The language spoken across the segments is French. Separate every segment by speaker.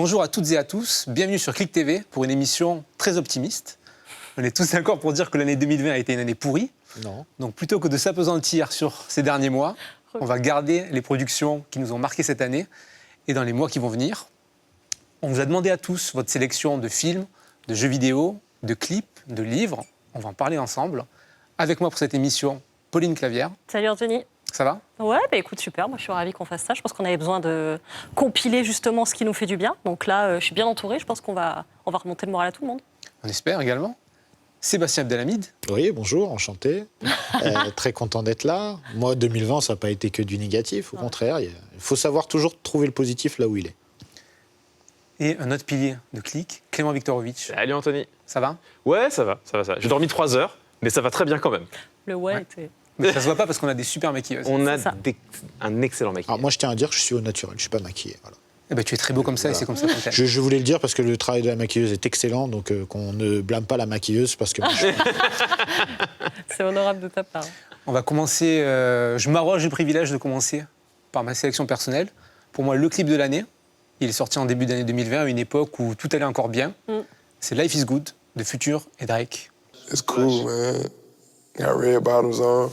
Speaker 1: Bonjour à toutes et à tous, bienvenue sur Click TV pour une émission très optimiste. On est tous d'accord pour dire que l'année 2020 a été une année pourrie.
Speaker 2: Non.
Speaker 1: Donc plutôt que de s'apesantir sur ces derniers mois, on va garder les productions qui nous ont marqué cette année et dans les mois qui vont venir. On vous a demandé à tous votre sélection de films, de jeux vidéo, de clips, de livres. On va en parler ensemble. Avec moi pour cette émission, Pauline Clavière.
Speaker 3: Salut Anthony.
Speaker 1: Ça va ?
Speaker 3: Ouais, bah écoute, super. Moi, je suis ravie qu'on fasse ça. Je pense qu'on avait besoin de compiler justement ce qui nous fait du bien. Donc là, je suis bien entourée. Je pense qu'on va remonter le moral à tout le monde.
Speaker 1: On espère également. Sébastien Abdelhamid.
Speaker 2: Oui, bonjour, enchanté. Très content d'être là. Moi, 2020, ça n'a pas été que du négatif. Au contraire, il faut savoir toujours trouver le positif là où il est.
Speaker 1: Et un autre pilier de Click, Clément Viktorovitch.
Speaker 4: Salut Anthony.
Speaker 1: Ça va ?
Speaker 4: Ouais, ça va. J'ai dormi 3 heures, mais ça va très bien quand même.
Speaker 3: Le ouais était...
Speaker 1: Mais ça se voit pas parce qu'on a des super maquilleuses.
Speaker 4: On a
Speaker 3: ça.
Speaker 4: un excellent maquillage.
Speaker 2: Alors moi, je tiens à dire que je suis au naturel, je ne suis pas maquillé. Voilà.
Speaker 1: Eh ben, tu es très beau comme ça et c'est comme ça qu'on t'aime.
Speaker 2: Je voulais le dire parce que le travail de la maquilleuse est excellent, donc qu'on ne blâme pas la maquilleuse parce que moi,
Speaker 3: C'est honorable de ta part.
Speaker 1: On va commencer, je m'arroge le privilège de commencer par ma sélection personnelle. Pour moi, le clip de l'année, il est sorti en début d'année 2020, à une époque où tout allait encore bien. C'est Life is Good de Future et Drake.
Speaker 5: It's cool, man. Got red bottoms on.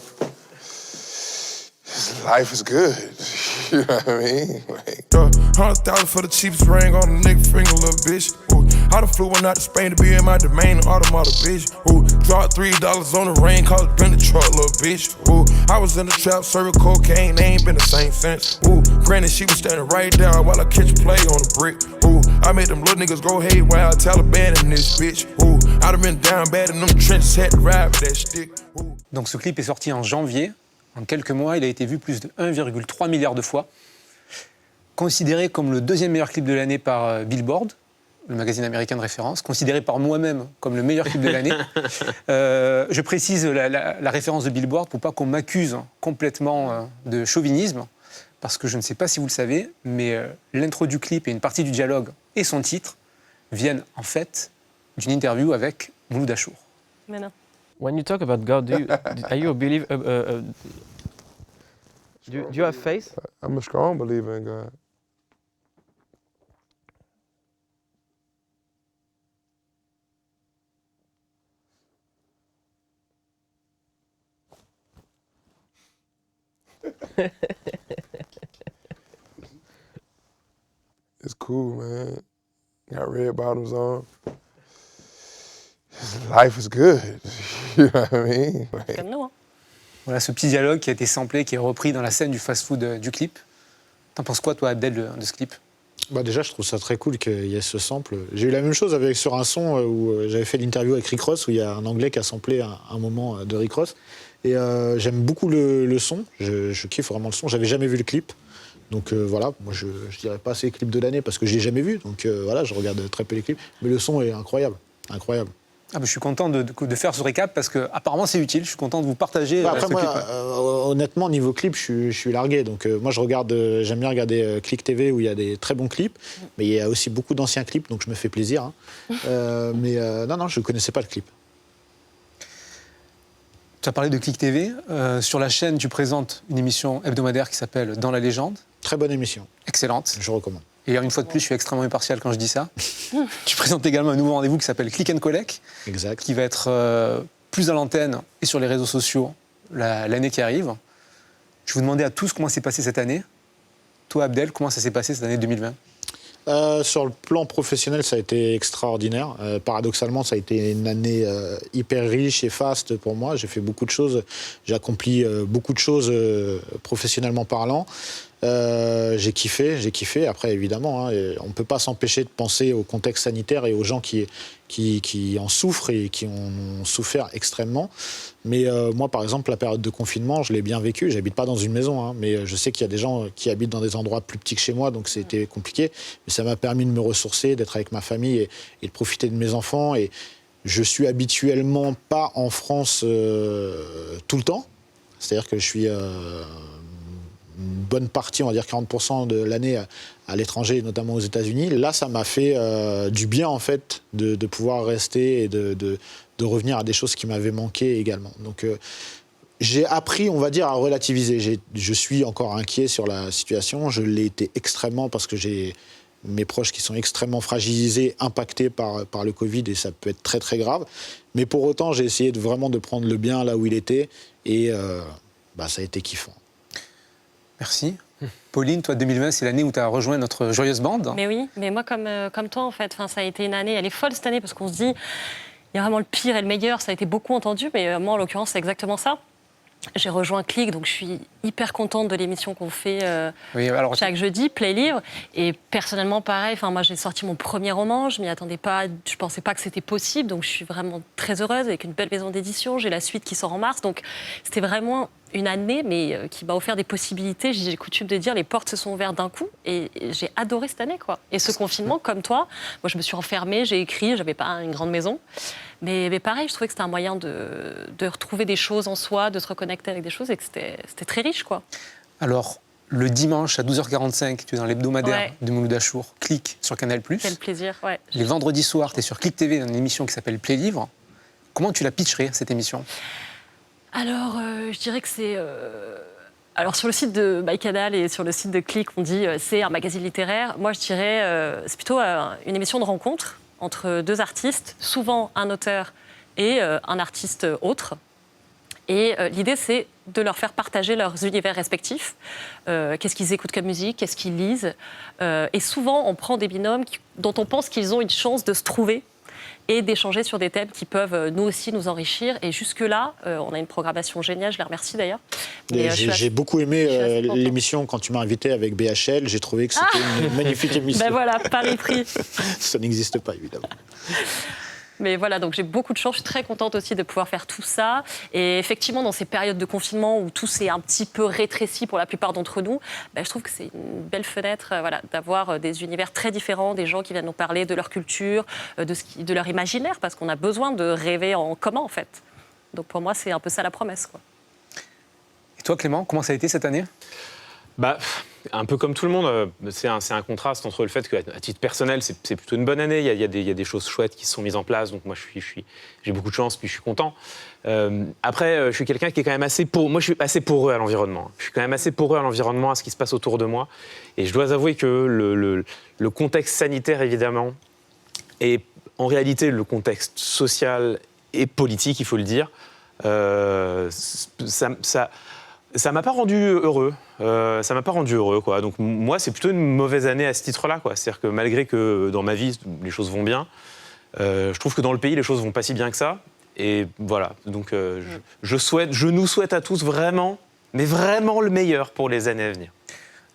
Speaker 5: Life is good. You know what I mean? Like,
Speaker 6: 100,000 for the cheapest ring on a nigga finger, little bitch. Ooh, I done flew one out to Spain to be in my domain, automata, bitch. Ooh, dropped $3 on the rain, called it been the truck, little bitch. Ooh, I was in the trap, serving cocaine, they ain't been the same since. Ooh, granted, she was standing right there while I catch a play on the brick. Ooh, I made them little niggas go haywire, Taliban in this bitch. Ooh, I done been down bad in them trenches, had to ride with that stick. Ooh.
Speaker 1: Donc ce clip est sorti en janvier. En quelques mois, il a été vu plus de 1,3 milliard de fois. Considéré comme le deuxième meilleur clip de l'année par Billboard, le magazine américain de référence, considéré par moi-même comme le meilleur clip de l'année. Je précise la référence de Billboard pour pas qu'on m'accuse complètement de chauvinisme, parce que je ne sais pas si vous le savez, mais l'intro du clip et une partie du dialogue et son titre viennent en fait d'une interview avec Mouloud Achour.
Speaker 3: Mais non.
Speaker 7: When you talk about God, are you a believer? Do you have faith?
Speaker 5: I'm a strong believer in God. It's cool, man. Got red bottoms on. Life is good. You know what I mean? Like,
Speaker 3: Comme nous, hein.
Speaker 1: Voilà ce petit dialogue qui a été samplé, qui est repris dans la scène du fast-food du clip. T'en penses quoi, toi, Abdel, de ce clip ?
Speaker 2: bah déjà, je trouve ça très cool qu'il y ait ce sample. J'ai eu la même chose sur un son où j'avais fait l'interview avec Rick Ross, où il y a un Anglais qui a samplé un moment de Rick Ross. Et j'aime beaucoup le son, je kiffe vraiment le son. J'avais jamais vu le clip. Donc voilà, moi je dirais pas c'est le clip de l'année parce que je l'ai jamais vu. Donc voilà, je regarde très peu les clips. Mais le son est incroyable, incroyable.
Speaker 1: Ah ben, je suis content de faire ce récap parce que apparemment c'est utile. Je suis content de vous partager
Speaker 2: Après,
Speaker 1: ce
Speaker 2: moi,
Speaker 1: clip.
Speaker 2: honnêtement, niveau clip, je suis largué. Donc moi, j'aime bien regarder Click TV où il y a des très bons clips. Mais il y a aussi beaucoup d'anciens clips, donc je me fais plaisir. Hein. Non, je ne connaissais pas le clip.
Speaker 1: Tu as parlé de Click TV. Sur la chaîne, tu présentes une émission hebdomadaire qui s'appelle Dans la légende.
Speaker 2: Très bonne émission.
Speaker 1: Excellente.
Speaker 2: Je recommande.
Speaker 1: Et une fois de plus, je suis extrêmement impartial quand je dis ça. Tu présentes également un nouveau rendez-vous qui s'appelle Click and Collect,
Speaker 2: Exact.
Speaker 1: qui va être plus à l'antenne et sur les réseaux sociaux l'année qui arrive. Je vous demandais à tous comment s'est passé cette année. Toi, Abdel, comment ça s'est passé cette année 2020 ?
Speaker 2: Sur le plan professionnel, ça a été extraordinaire. Paradoxalement, ça a été une année hyper riche et faste pour moi. J'ai fait beaucoup de choses. J'ai accompli beaucoup de choses professionnellement parlant. J'ai kiffé. Après, évidemment, on ne peut pas s'empêcher de penser au contexte sanitaire et aux gens qui en souffrent et qui ont souffert extrêmement. Mais moi, par exemple, la période de confinement, je l'ai bien vécu. Je n'habite pas dans une maison, hein, mais je sais qu'il y a des gens qui habitent dans des endroits plus petits que chez moi, donc c'était compliqué. Mais ça m'a permis de me ressourcer, d'être avec ma famille et de profiter de mes enfants. Et je suis habituellement pas en France tout le temps. C'est-à-dire que je suis une bonne partie, on va dire 40% de l'année à l'étranger, notamment aux États-Unis. Là, ça m'a fait du bien, en fait, de pouvoir rester et de revenir à des choses qui m'avaient manqué également. Donc, j'ai appris, on va dire, à relativiser. Je suis encore inquiet sur la situation. Je l'ai été extrêmement parce que j'ai mes proches qui sont extrêmement fragilisés, impactés par le Covid, et ça peut être très très grave. Mais pour autant, j'ai essayé vraiment de prendre le bien là où il était, et ça a été kiffant.
Speaker 1: Merci. Pauline, toi, 2020, c'est l'année où tu as rejoint notre joyeuse bande.
Speaker 3: Mais oui, mais moi, comme toi, en fait, ça a été une année, elle est folle cette année, parce qu'on se dit, il y a vraiment le pire et le meilleur, ça a été beaucoup entendu, mais moi, en l'occurrence, c'est exactement ça. J'ai rejoint Click, donc je suis hyper contente de l'émission qu'on fait chaque jeudi, Play Livre. Et personnellement, pareil, moi j'ai sorti mon premier roman, je m'y attendais pas, je pensais pas que c'était possible, donc je suis vraiment très heureuse avec une belle maison d'édition. J'ai la suite qui sort en mars, donc c'était vraiment une année, mais qui m'a offert des possibilités. J'ai coutume de dire, les portes se sont ouvertes d'un coup, et j'ai adoré cette année, quoi. Et ce confinement, comme toi, moi je me suis enfermée, j'ai écrit, j'avais pas une grande maison. Mais pareil, je trouvais que c'était un moyen de retrouver des choses en soi, de se reconnecter avec des choses, et que c'était très riche, quoi.
Speaker 1: Alors, le dimanche à 12h45, tu es dans l'hebdomadaire de Mouloud Achour, Click sur Canal+.
Speaker 3: Quel plaisir, ouais.
Speaker 1: Les vendredis soirs, tu es sur Click TV dans une émission qui s'appelle Play Livre. Comment tu la pitcherais, cette émission ?
Speaker 3: Alors, je dirais que c'est... Alors, sur le site de MyCanal et sur le site de Click, on dit c'est un magazine littéraire. Moi, je dirais c'est plutôt une émission de rencontre entre deux artistes, souvent un auteur et un artiste autre. Et l'idée, c'est de leur faire partager leurs univers respectifs. Qu'est-ce qu'ils écoutent comme musique, qu'est-ce qu'ils lisent. Et souvent, on prend des binômes dont on pense qu'ils ont une chance de se trouver et d'échanger sur des thèmes qui peuvent nous aussi nous enrichir. Et jusque-là, on a une programmation géniale, je les remercie d'ailleurs.
Speaker 2: J'ai beaucoup aimé l'émission quand tu m'as invité avec BHL, j'ai trouvé que c'était une magnifique émission.
Speaker 3: Ben voilà, Paris pris.
Speaker 2: Ça n'existe pas, évidemment.
Speaker 3: Mais voilà, donc j'ai beaucoup de chance, je suis très contente aussi de pouvoir faire tout ça. Et effectivement, dans ces périodes de confinement où tout s'est un petit peu rétréci pour la plupart d'entre nous, je trouve que c'est une belle fenêtre d'avoir des univers très différents, des gens qui viennent nous parler de leur culture, de leur imaginaire, parce qu'on a besoin de rêver en commun, en fait. Donc pour moi, c'est un peu ça la promesse, quoi.
Speaker 1: Et toi, Clément, comment ça a été cette année ?
Speaker 4: Un peu comme tout le monde, c'est un contraste entre le fait qu'à titre personnel, c'est plutôt une bonne année. Il y a des choses chouettes qui se sont mises en place. Donc moi, j'ai beaucoup de chance, puis je suis content. Après, je suis quelqu'un qui est quand même moi, je suis assez poreux à l'environnement. Je suis quand même assez poreux à l'environnement, à ce qui se passe autour de moi. Et je dois avouer que le contexte sanitaire, évidemment, et en réalité, le contexte social et politique, il faut le dire, ça m'a pas rendu heureux. Quoi. Donc moi, c'est plutôt une mauvaise année à ce titre-là, quoi. C'est-à-dire que malgré que dans ma vie, les choses vont bien, je trouve que dans le pays, les choses vont pas si bien que ça. Et voilà. Donc je nous souhaite à tous vraiment, mais vraiment le meilleur pour les années à venir.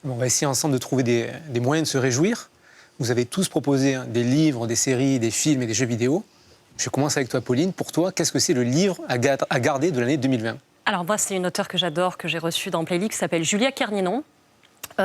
Speaker 1: On va essayer ensemble de trouver des moyens de se réjouir. Vous avez tous proposé des livres, des séries, des films et des jeux vidéo. Je commence avec toi, Pauline. Pour toi, qu'est-ce que c'est le livre à garder de l'année 2020 ?
Speaker 3: Alors moi, c'est une auteure que j'adore, que j'ai reçue dans Playlist, qui s'appelle Julia Kerninon.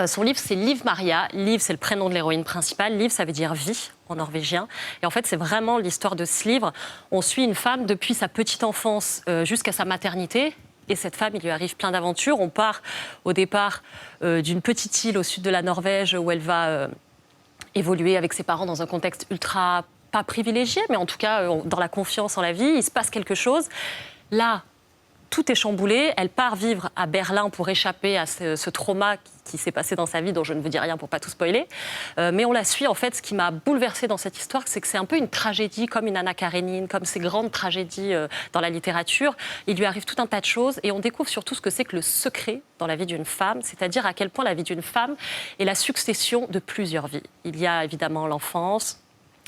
Speaker 3: Son livre, c'est Liv Maria. Liv, c'est le prénom de l'héroïne principale. Liv, ça veut dire vie en norvégien. Et en fait, c'est vraiment l'histoire de ce livre. On suit une femme depuis sa petite enfance jusqu'à sa maternité. Et cette femme, il lui arrive plein d'aventures. On part au départ d'une petite île au sud de la Norvège où elle va évoluer avec ses parents dans un contexte ultra, pas privilégié, mais en tout cas dans la confiance en la vie. Il se passe quelque chose. Là, tout est chamboulé. Elle part vivre à Berlin pour échapper à ce trauma qui s'est passé dans sa vie, dont je ne vous dis rien pour pas tout spoiler. Mais on la suit. En fait, ce qui m'a bouleversée dans cette histoire, c'est que c'est un peu une tragédie, comme une Anna Karénine, comme ces grandes tragédies dans la littérature. Il lui arrive tout un tas de choses et on découvre surtout ce que c'est que le secret dans la vie d'une femme, c'est-à-dire à quel point la vie d'une femme est la succession de plusieurs vies. Il y a évidemment l'enfance,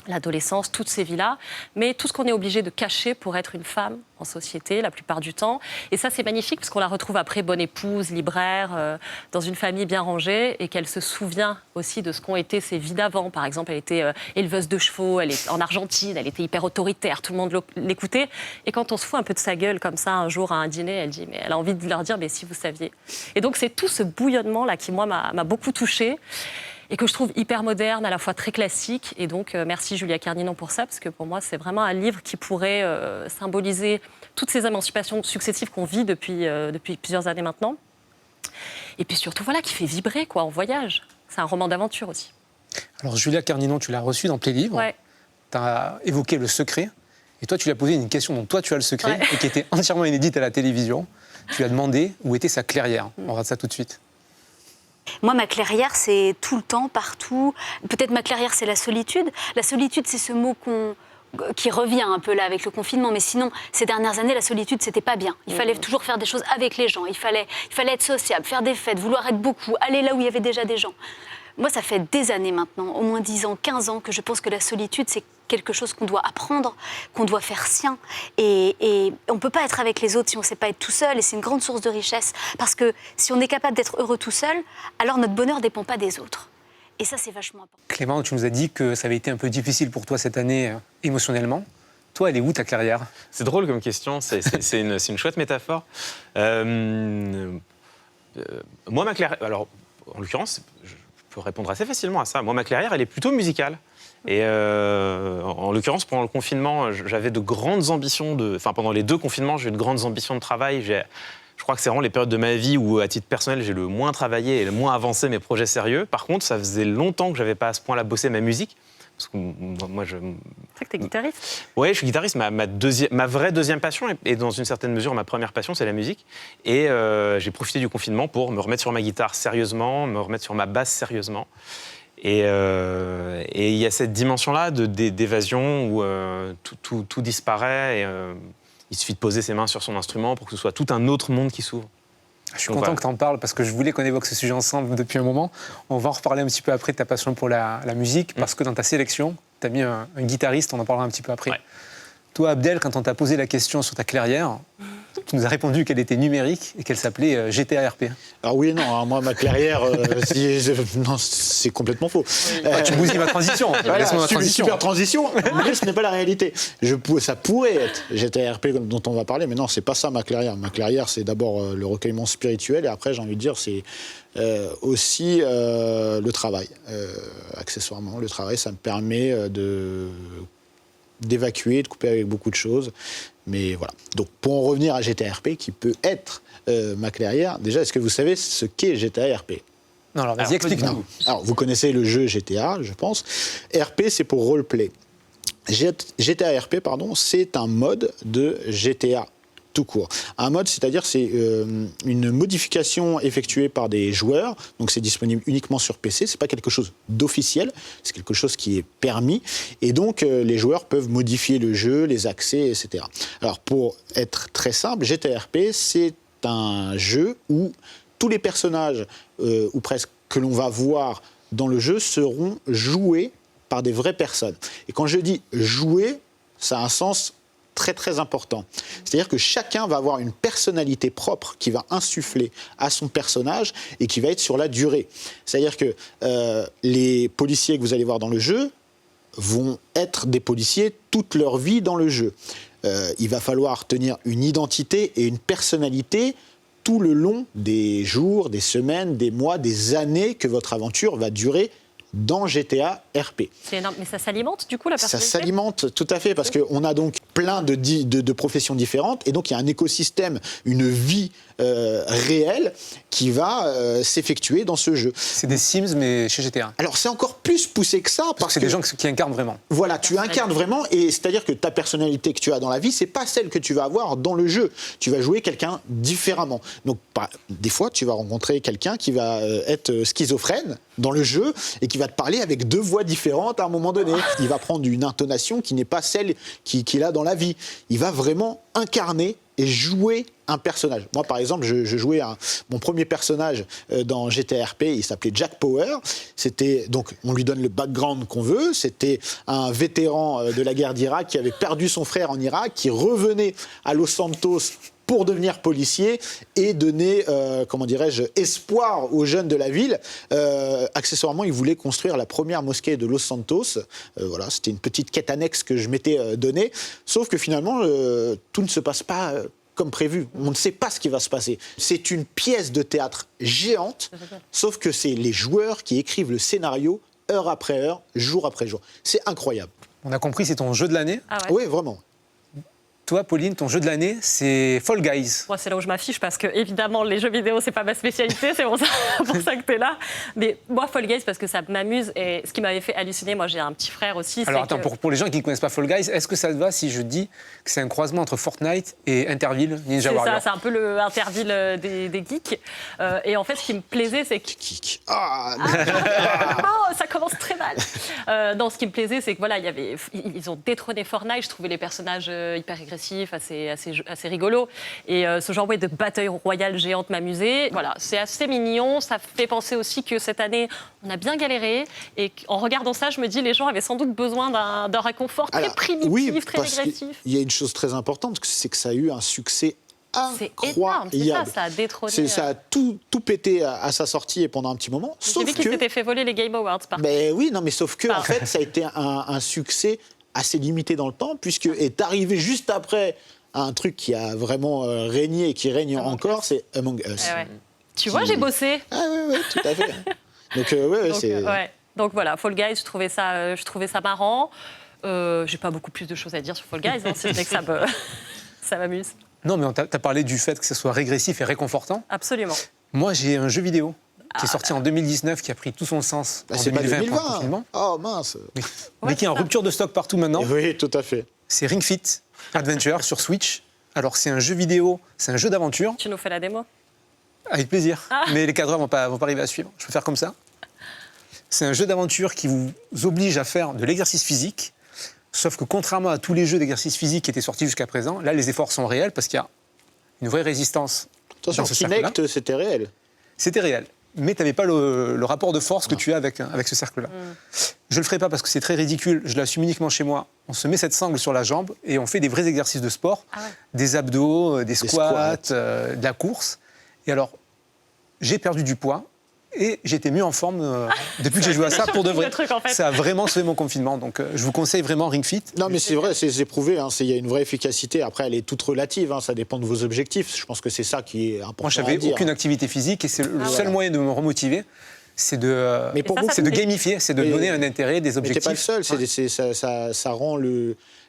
Speaker 3: l'adolescence, toutes ces vies-là, mais tout ce qu'on est obligé de cacher pour être une femme en société, la plupart du temps. Et ça, c'est magnifique, parce qu'on la retrouve après bonne épouse, libraire, dans une famille bien rangée, et qu'elle se souvient aussi de ce qu'ont été ses vies d'avant. Par exemple, elle était éleveuse de chevaux, elle est en Argentine, elle était hyper autoritaire, tout le monde l'écoutait. Et quand on se fout un peu de sa gueule comme ça, un jour à un dîner, elle a envie de leur dire « mais si vous saviez ». Et donc, c'est tout ce bouillonnement-là qui, moi, m'a beaucoup touchée. Et que je trouve hyper moderne, à la fois très classique. Et donc, merci Julia Kerninon pour ça, parce que pour moi, c'est vraiment un livre qui pourrait symboliser toutes ces émancipations successives qu'on vit depuis plusieurs années maintenant. Et puis surtout, voilà, qui fait vibrer, quoi, en voyage. C'est un roman d'aventure aussi.
Speaker 1: Alors, Julia Kerninon, tu l'as reçue dans Play Livre.
Speaker 3: Ouais.
Speaker 1: Tu as évoqué le secret. Et toi, tu lui as posé une question dont toi, tu as le secret, et qui était entièrement inédite à la télévision. Tu lui as demandé où était sa clairière. On regarde ça tout de suite.
Speaker 8: Moi, ma clairière, c'est tout le temps, partout. Peut-être ma clairière, c'est la solitude. La solitude, c'est ce mot qui revient un peu là avec le confinement. Mais sinon, ces dernières années, la solitude, c'était pas bien. Il fallait toujours faire des choses avec les gens. Il fallait être sociable, faire des fêtes, vouloir être beaucoup, aller là où il y avait déjà des gens. Moi, ça fait des années maintenant, au moins 10 ans, 15 ans, que je pense que la solitude, c'est quelque chose qu'on doit apprendre, qu'on doit faire sien. Et on ne peut pas être avec les autres si on ne sait pas être tout seul. Et c'est une grande source de richesse. Parce que si on est capable d'être heureux tout seul, alors notre bonheur ne dépend pas des autres. Et ça, c'est vachement important.
Speaker 1: Clément, tu nous as dit que ça avait été un peu difficile pour toi cette année émotionnellement. Toi, elle est où ta clairière?
Speaker 4: C'est drôle comme question, c'est une chouette métaphore. Moi, ma clairière... Alors, en l'occurrence, je peux répondre assez facilement à ça. Moi, ma clairière, elle est plutôt musicale. Et en l'occurrence, pendant le confinement, j'avais de grandes ambitions Enfin, pendant les 2 confinements, j'ai eu de grandes ambitions de travail. Je crois que c'est vraiment les périodes de ma vie où, à titre personnel, j'ai le moins travaillé et le moins avancé mes projets sérieux. Par contre, ça faisait longtemps que je n'avais pas à ce point-là bossé ma musique. Parce que moi,
Speaker 3: C'est vrai que tu es guitariste.
Speaker 4: Oui, je suis guitariste. Ma vraie deuxième passion, et dans une certaine mesure, ma première passion, c'est la musique. Et j'ai profité du confinement pour me remettre sur ma guitare sérieusement, me remettre sur ma basse sérieusement. Et il y a cette dimension-là d'évasion où tout disparaît. Et, il suffit de poser ses mains sur son instrument pour que ce soit tout un autre monde qui s'ouvre.
Speaker 1: Je suis content que tu en parles parce que je voulais qu'on évoque ce sujet ensemble depuis un moment. On va en reparler un petit peu après de ta passion pour la musique parce que dans ta sélection, tu as mis un guitariste, on en parlera un petit peu après.
Speaker 4: Ouais.
Speaker 1: Toi, Abdel, quand on t'a posé la question sur ta clairière, tu nous as répondu qu'elle était numérique et qu'elle s'appelait GTA RP.
Speaker 2: Alors oui et non, hein, moi ma clairière, non, c'est complètement faux.
Speaker 1: Tu bousilles ma transition.
Speaker 2: Voilà,
Speaker 1: Laisse-moi ma transition.
Speaker 2: super transition, mais ce n'est pas la réalité. Ça pourrait être GTA RP dont on va parler, mais non, c'est pas ça ma clairière. Ma clairière, c'est d'abord le recueillement spirituel, et après, j'ai envie de dire, c'est aussi le travail. Accessoirement, le travail, ça me permet d'évacuer, de couper avec beaucoup de choses. Mais voilà. Donc, pour en revenir à GTA RP, qui peut être ma clairière, déjà, est-ce que vous savez ce qu'est GTA RP?
Speaker 1: Non, alors vas-y, explique-nous.
Speaker 2: Alors, vous connaissez le jeu GTA, je pense. RP, c'est pour roleplay. GTA RP, pardon, c'est un mode de GTA tout court. Un mode, c'est-à-dire, c'est une modification effectuée par des joueurs, donc c'est disponible uniquement sur PC, c'est pas quelque chose d'officiel, c'est quelque chose qui est permis, et donc les joueurs peuvent modifier le jeu, les accès, etc. Alors, pour être très simple, GTA RP, c'est un jeu où tous les personnages, ou presque, que l'on va voir dans le jeu seront joués par des vraies personnes. Et quand je dis jouer, ça a un sens très très important. C'est-à-dire que chacun va avoir une personnalité propre qui va insuffler à son personnage et qui va être sur la durée. C'est-à-dire que les policiers que vous allez voir dans le jeu vont être des policiers toute leur vie dans le jeu. Il va falloir tenir une identité et une personnalité tout le long des jours, des semaines, des mois, des années que votre aventure va durer dans GTA RP.
Speaker 3: C'est énorme, mais ça s'alimente du coup la personnalité?
Speaker 2: Ça s'alimente tout à fait parce qu'on a donc plein de professions différentes et donc il y a un écosystème, une vie réelle qui va s'effectuer dans ce jeu.
Speaker 1: C'est des Sims mais chez GTA.
Speaker 2: Alors c'est encore plus poussé que ça
Speaker 1: Parce que c'est des gens qui incarnent vraiment.
Speaker 2: Voilà, tu incarnes vraiment et c'est-à-dire que ta personnalité que tu as dans la vie, c'est pas celle que tu vas avoir dans le jeu. Tu vas jouer quelqu'un différemment. Donc des fois, tu vas rencontrer quelqu'un qui va être schizophrène dans le jeu et qui va te parler avec 2 voix différentes à un moment donné. Il va prendre une intonation qui n'est pas celle qu'il a dans la vie. Il va vraiment incarner et jouer un personnage. Moi, par exemple, je jouais mon premier personnage dans GTA RP, il s'appelait Jack Power. C'était, donc, on lui donne le background qu'on veut. C'était un vétéran de la guerre d'Irak qui avait perdu son frère en Irak, qui revenait à Los Santos pour devenir policier et donner, comment dirais-je, espoir aux jeunes de la ville. Accessoirement, il voulait construire la première mosquée de Los Santos. Voilà, c'était une petite quête annexe que je m'étais donnée. Sauf que finalement, tout ne se passe pas comme prévu. On ne sait pas ce qui va se passer. C'est une pièce de théâtre géante, sauf que c'est les joueurs qui écrivent le scénario heure après heure, jour après jour. C'est incroyable.
Speaker 1: On a compris, c'est ton jeu de l'année.
Speaker 3: Ah ouais.
Speaker 2: Oui, vraiment.
Speaker 1: Toi, Pauline, ton jeu de l'année, c'est Fall Guys.
Speaker 3: Moi, c'est là où je m'affiche parce que, évidemment, les jeux vidéo, c'est pas ma spécialité, c'est pour ça que tu es là. Mais moi, Fall Guys, parce que ça m'amuse et ce qui m'avait fait halluciner, moi, j'ai un petit frère aussi.
Speaker 1: Alors attends, pour les gens qui ne connaissent pas Fall Guys, est-ce que ça te va si je dis que c'est un croisement entre Fortnite et Interville, Ninja Warrior?
Speaker 3: C'est ça, c'est un peu le Interville des geeks. Et en fait, ce qui me plaisait, c'est que...
Speaker 2: Geek.
Speaker 3: Oh, ça commence très mal. Non, ce qui me plaisait, c'est que voilà, ils ont détrôné Fortnite. Je trouvais les personnages hyper agressifs, assez rigolos. Et ce genre de bataille royale géante m'amusait. Voilà, c'est assez mignon. Ça fait penser aussi que cette année, on a bien galéré. Et en regardant ça, je me dis, les gens avaient sans doute besoin d'un réconfort très primitif,
Speaker 2: oui,
Speaker 3: très
Speaker 2: parce
Speaker 3: régressif.
Speaker 2: Il y a une chose très importante, c'est que ça a eu un succès
Speaker 3: C'est énorme,
Speaker 2: incroyable.
Speaker 3: c'est ça a détrôné.
Speaker 2: Ça a tout pété à sa sortie et pendant un petit moment.
Speaker 3: J'ai vu qu'ils s'étaient fait voler les Game Awards, par contre.
Speaker 2: Ben oui, non, mais sauf que en fait, ça a été un succès assez limité dans le temps, puisque est arrivé juste après un truc qui a vraiment régné et qui règne encore, c'est Among Us.
Speaker 3: Ouais. Tu vois, j'ai bossé.
Speaker 2: Ah oui, tout à fait. Donc c'est...
Speaker 3: Donc voilà, Fall Guys, je trouvais ça marrant. J'ai pas beaucoup plus de choses à dire sur Fall Guys, c'est vrai que ça m'amuse.
Speaker 1: Non, mais t'as parlé du fait que ce soit régressif et réconfortant.
Speaker 3: Absolument.
Speaker 1: Moi, j'ai un jeu vidéo qui est sorti en 2019, qui a pris tout son sens en
Speaker 2: c'est
Speaker 1: 2020
Speaker 2: pas
Speaker 1: pendant le confinement.
Speaker 2: Oh mince.
Speaker 1: Oui. Mais qui est en rupture de stock partout maintenant.
Speaker 2: Oui, tout à fait.
Speaker 1: C'est Ring Fit Adventure sur Switch. Alors, c'est un jeu vidéo, c'est un jeu d'aventure.
Speaker 3: Tu nous fais la démo?
Speaker 1: Avec plaisir. Mais les cadreurs vont pas arriver à suivre. Je peux faire comme ça. C'est un jeu d'aventure qui vous oblige à faire de l'exercice physique. Sauf que contrairement à tous les jeux d'exercice physique qui étaient sortis jusqu'à présent, là, les efforts sont réels parce qu'il y a une vraie résistance.
Speaker 2: Attention,
Speaker 1: dans ce cercle-là.
Speaker 2: Kinect, c'était réel.
Speaker 1: C'était réel. Mais tu n'avais pas le rapport de force que tu as avec ce cercle-là. Je ne le ferai pas parce que c'est très ridicule. Je l'assume uniquement chez moi. On se met cette sangle sur la jambe et on fait des vrais exercices de sport. Des abdos, des squats, de la course. Et alors, j'ai perdu du poids. Et j'étais mieux en forme depuis que j'ai joué à ça pour de vrai.
Speaker 3: Truc, en fait.
Speaker 1: Ça a vraiment sauvé mon confinement. Donc je vous conseille vraiment Ring Fit.
Speaker 2: Non, mais c'est vrai, c'est prouvé. Il y a une vraie efficacité. Après, elle est toute relative. Ça dépend de vos objectifs. Je pense que c'est ça qui est important.
Speaker 1: Moi, je n'avais aucune activité physique et c'est le seul moyen de me remotiver. C'est de,
Speaker 2: mais pour
Speaker 1: c'est de gamifier, c'est de donner un intérêt, des objectifs.
Speaker 2: Mais t'es pas le seul. Ça rend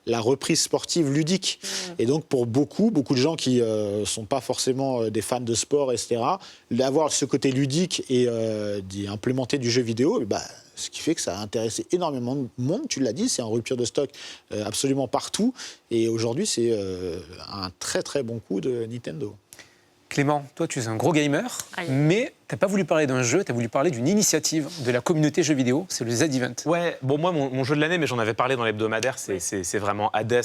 Speaker 2: la reprise sportive ludique. Et donc, pour beaucoup de gens qui sont pas forcément des fans de sport, etc., d'avoir ce côté ludique et d'y implémenter du jeu vidéo, ce qui fait que ça a intéressé énormément de monde. Tu l'as dit, c'est en rupture de stock absolument partout. Et aujourd'hui, c'est un très, très bon coup de Nintendo.
Speaker 1: Clément, toi, tu es un gros gamer, mais tu n'as pas voulu parler d'un jeu, tu as voulu parler d'une initiative de la communauté jeux vidéo, c'est le Z-Event.
Speaker 4: Ouais, bon, moi, mon jeu de l'année, mais j'en avais parlé dans l'hebdomadaire, c'est vraiment Hades.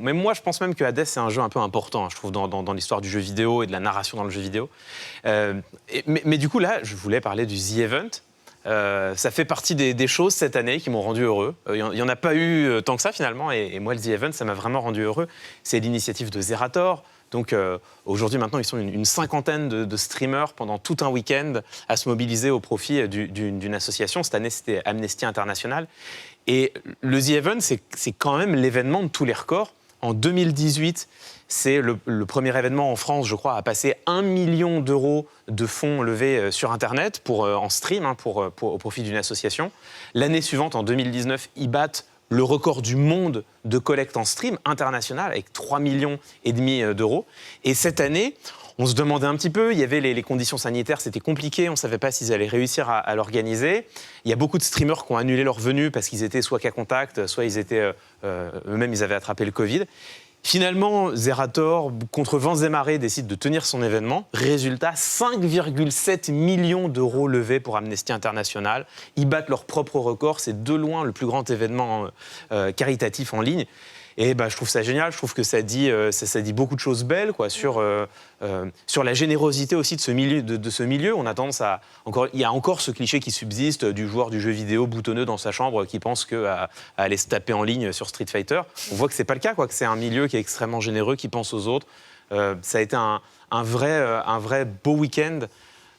Speaker 4: Mais moi, je pense même que Hades, c'est un jeu un peu important, je trouve, dans l'histoire du jeu vidéo et de la narration dans le jeu vidéo. Mais du coup, là, je voulais parler du The-Event. Ça fait partie des choses cette année qui m'ont rendu heureux. Il n'y en a pas eu tant que ça, finalement, et moi, le The-Event, ça m'a vraiment rendu heureux. C'est l'initiative de Zerator. Donc aujourd'hui, maintenant, ils sont une cinquantaine de streamers pendant tout un week-end à se mobiliser au profit d'une association. Cette année, c'était Amnesty International. Et le The Event, c'est quand même l'événement de tous les records. En 2018, c'est le premier événement en France, je crois, à passer 1 million d'euros de fonds levés sur Internet en stream au profit d'une association. L'année suivante, en 2019, ils battent le record du monde de collecte en stream international avec 3,5 millions d'euros. Et cette année, on se demandait un petit peu, il y avait les conditions sanitaires, c'était compliqué, on ne savait pas s'ils allaient réussir à l'organiser. Il y a beaucoup de streamers qui ont annulé leur venue parce qu'ils étaient soit cas contact, soit ils étaient eux-mêmes, ils avaient attrapé le Covid. Finalement, Zerator, contre vents et marées, décide de tenir son événement. Résultat, 5,7 millions d'euros levés pour Amnesty International. Ils battent leur propre record. C'est de loin le plus grand événement caritatif en ligne. Et je trouve ça génial. Je trouve que ça dit beaucoup de choses belles sur la générosité aussi de ce milieu. On a tendance il y a encore ce cliché qui subsiste du joueur du jeu vidéo boutonneux dans sa chambre qui pense qu'à aller se taper en ligne sur Street Fighter. On voit que c'est pas le cas, que c'est un milieu qui est extrêmement généreux, qui pense aux autres. Ça a été un vrai beau week-end.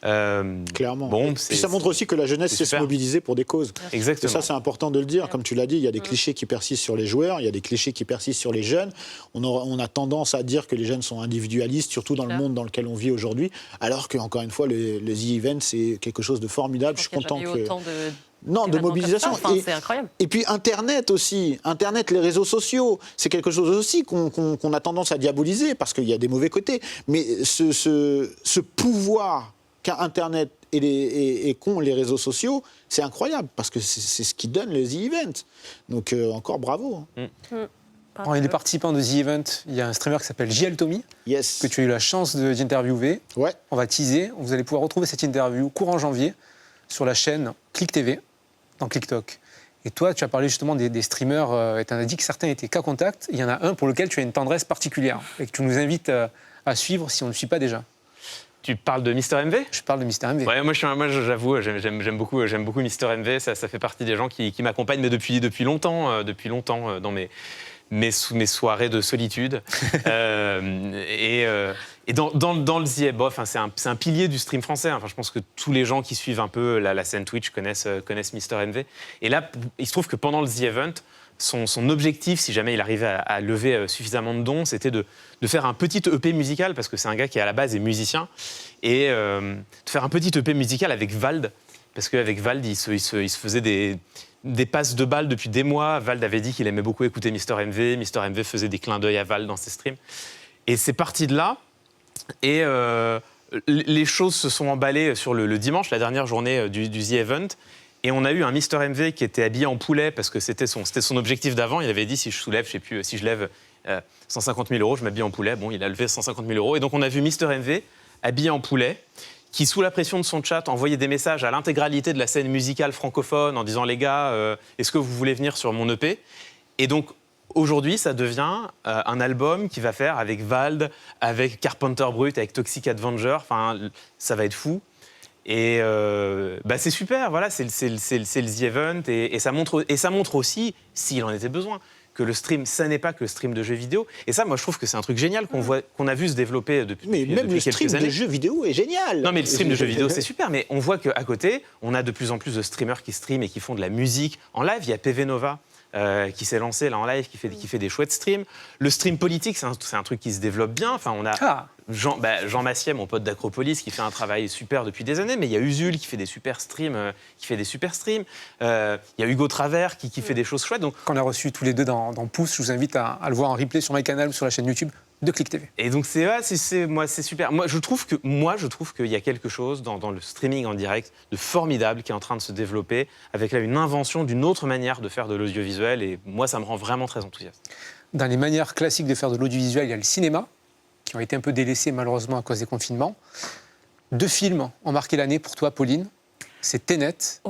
Speaker 2: Clairement.
Speaker 4: Bon,
Speaker 2: puis ça montre aussi que la jeunesse sait se mobiliser pour des causes.
Speaker 4: Exactement.
Speaker 2: Et ça, c'est important de le dire. Comme tu l'as dit, il y a des clichés qui persistent sur les joueurs, il y a des clichés qui persistent sur les jeunes. On a tendance à dire que les jeunes sont individualistes, surtout dans le monde dans lequel on vit aujourd'hui, alors qu'encore une fois, le The Event, c'est quelque chose de formidable. Je suis content
Speaker 3: qu'il y ait jamais eu autant
Speaker 2: Non, de
Speaker 3: événements comme
Speaker 2: mobilisation.
Speaker 3: ça. Enfin, c'est incroyable.
Speaker 2: Et puis Internet aussi. Internet, les réseaux sociaux, c'est quelque chose aussi qu'on a tendance à diaboliser parce qu'il y a des mauvais côtés. Mais ce pouvoir qu'a Internet et qu'ont les réseaux sociaux, c'est incroyable parce que c'est ce qui donne le The Event. Donc encore bravo.
Speaker 1: Parmi les participants de The Event, il y a un streamer qui s'appelle JL Tommy,
Speaker 2: Yes.
Speaker 1: que tu as eu la chance d'interviewer.
Speaker 2: Ouais.
Speaker 1: On va teaser. Vous allez pouvoir retrouver cette interview courant janvier sur la chaîne Click TV, dans ClickTalk. Et toi, tu as parlé justement des streamers et tu en as dit que certains étaient cas contact. Il y en a un pour lequel tu as une tendresse particulière et que tu nous invites à suivre si on ne le suit pas déjà.
Speaker 4: Tu parles de Mister MV?
Speaker 1: Je parle de Mister MV.
Speaker 4: Ouais, moi j'avoue, j'aime beaucoup Mister MV. Ça fait partie des gens qui m'accompagnent, mais depuis longtemps, dans mes soirées de solitude. Et dans le The Bof, c'est un pilier du stream français. Enfin, je pense que tous les gens qui suivent un peu la scène Twitch connaissent Mister MV. Et là, il se trouve que pendant le The Event, son objectif, si jamais il arrivait à lever suffisamment de dons, c'était de faire un petit EP musical, parce que c'est un gars qui à la base est musicien, et de faire un petit EP musical avec Vald, parce qu'avec Vald, il se faisait des passes de balles depuis des mois. Vald avait dit qu'il aimait beaucoup écouter Mister MV. Mister MV faisait des clins d'œil à Vald dans ses streams. Et c'est parti de là. Et les choses se sont emballées sur le dimanche, la dernière journée du The Event. Et on a eu un Mister MV qui était habillé en poulet parce que c'était son objectif d'avant. Il avait dit si je lève 150 000 euros, je m'habille en poulet. Bon, il a levé 150 000 euros. Et donc on a vu Mister MV habillé en poulet, qui, sous la pression de son chat, envoyait des messages à l'intégralité de la scène musicale francophone en disant « Les gars, est-ce que vous voulez venir sur mon EP ?» Et donc, aujourd'hui, ça devient un album qu'il va faire avec Vald, avec Carpenter Brut, avec Toxic Avenger. Enfin, ça va être fou. Et c'est super, voilà, c'est le The Event. Et ça montre aussi, s'il en était besoin, que le stream, ça n'est pas que le stream de jeux vidéo. Et ça, moi, je trouve que c'est un truc génial qu'on a vu se développer depuis quelques années.
Speaker 2: Mais même le stream de jeux vidéo est génial.
Speaker 4: Non, mais le stream de jeux vidéo, c'est super. Mais on voit qu'à côté, on a de plus en plus de streamers qui streament et qui font de la musique en live. Il y a PV Nova qui s'est lancé là en live, qui fait des chouettes streams. Le stream politique, c'est un truc qui se développe bien. Enfin, on a Jean Massier, mon pote d'Acropolis, qui fait un travail super depuis des années. Mais il y a Usul qui fait des super streams. Il y a Hugo Travers qui fait des choses chouettes. Donc,
Speaker 1: qu'on a reçu tous les deux dans Pouce, je vous invite à le voir en replay sur MyCanal ou sur la chaîne YouTube de Click TV.
Speaker 4: Et donc c'est super. Moi je trouve qu'il y a quelque chose dans le streaming en direct de formidable qui est en train de se développer, avec là une invention d'une autre manière de faire de l'audiovisuel, et moi ça me rend vraiment très enthousiaste.
Speaker 1: Dans les manières classiques de faire de l'audiovisuel, il y a le cinéma, qui ont été un peu délaissés malheureusement à cause des confinements. 2 films ont marqué l'année pour toi, Pauline. C'est Tenet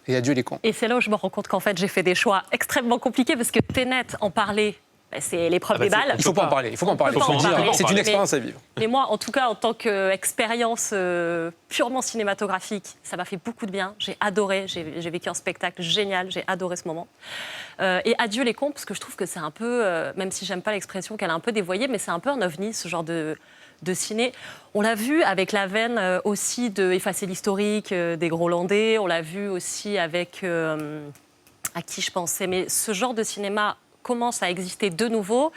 Speaker 1: et Adieu les cons.
Speaker 3: Et c'est là où je me rends compte qu'en fait j'ai fait des choix extrêmement compliqués, parce que Tenet, en parler, c'est l'épreuve des balles.
Speaker 1: Il faut pas en parler. C'est une expérience à vivre.
Speaker 3: Mais moi, en tout cas, en tant qu'expérience purement cinématographique, ça m'a fait beaucoup de bien. J'ai adoré. J'ai vécu un spectacle génial. J'ai adoré ce moment. Et Adieu les cons, parce que je trouve que c'est un peu, même si j'aime pas l'expression qu'elle a un peu dévoyée, mais c'est un peu un ovni, ce genre de ciné. On l'a vu avec la veine aussi de effacer l'historique des Grolandais. On l'a vu aussi avec à qui je pensais. Mais ce genre de cinéma commence à exister de nouveau,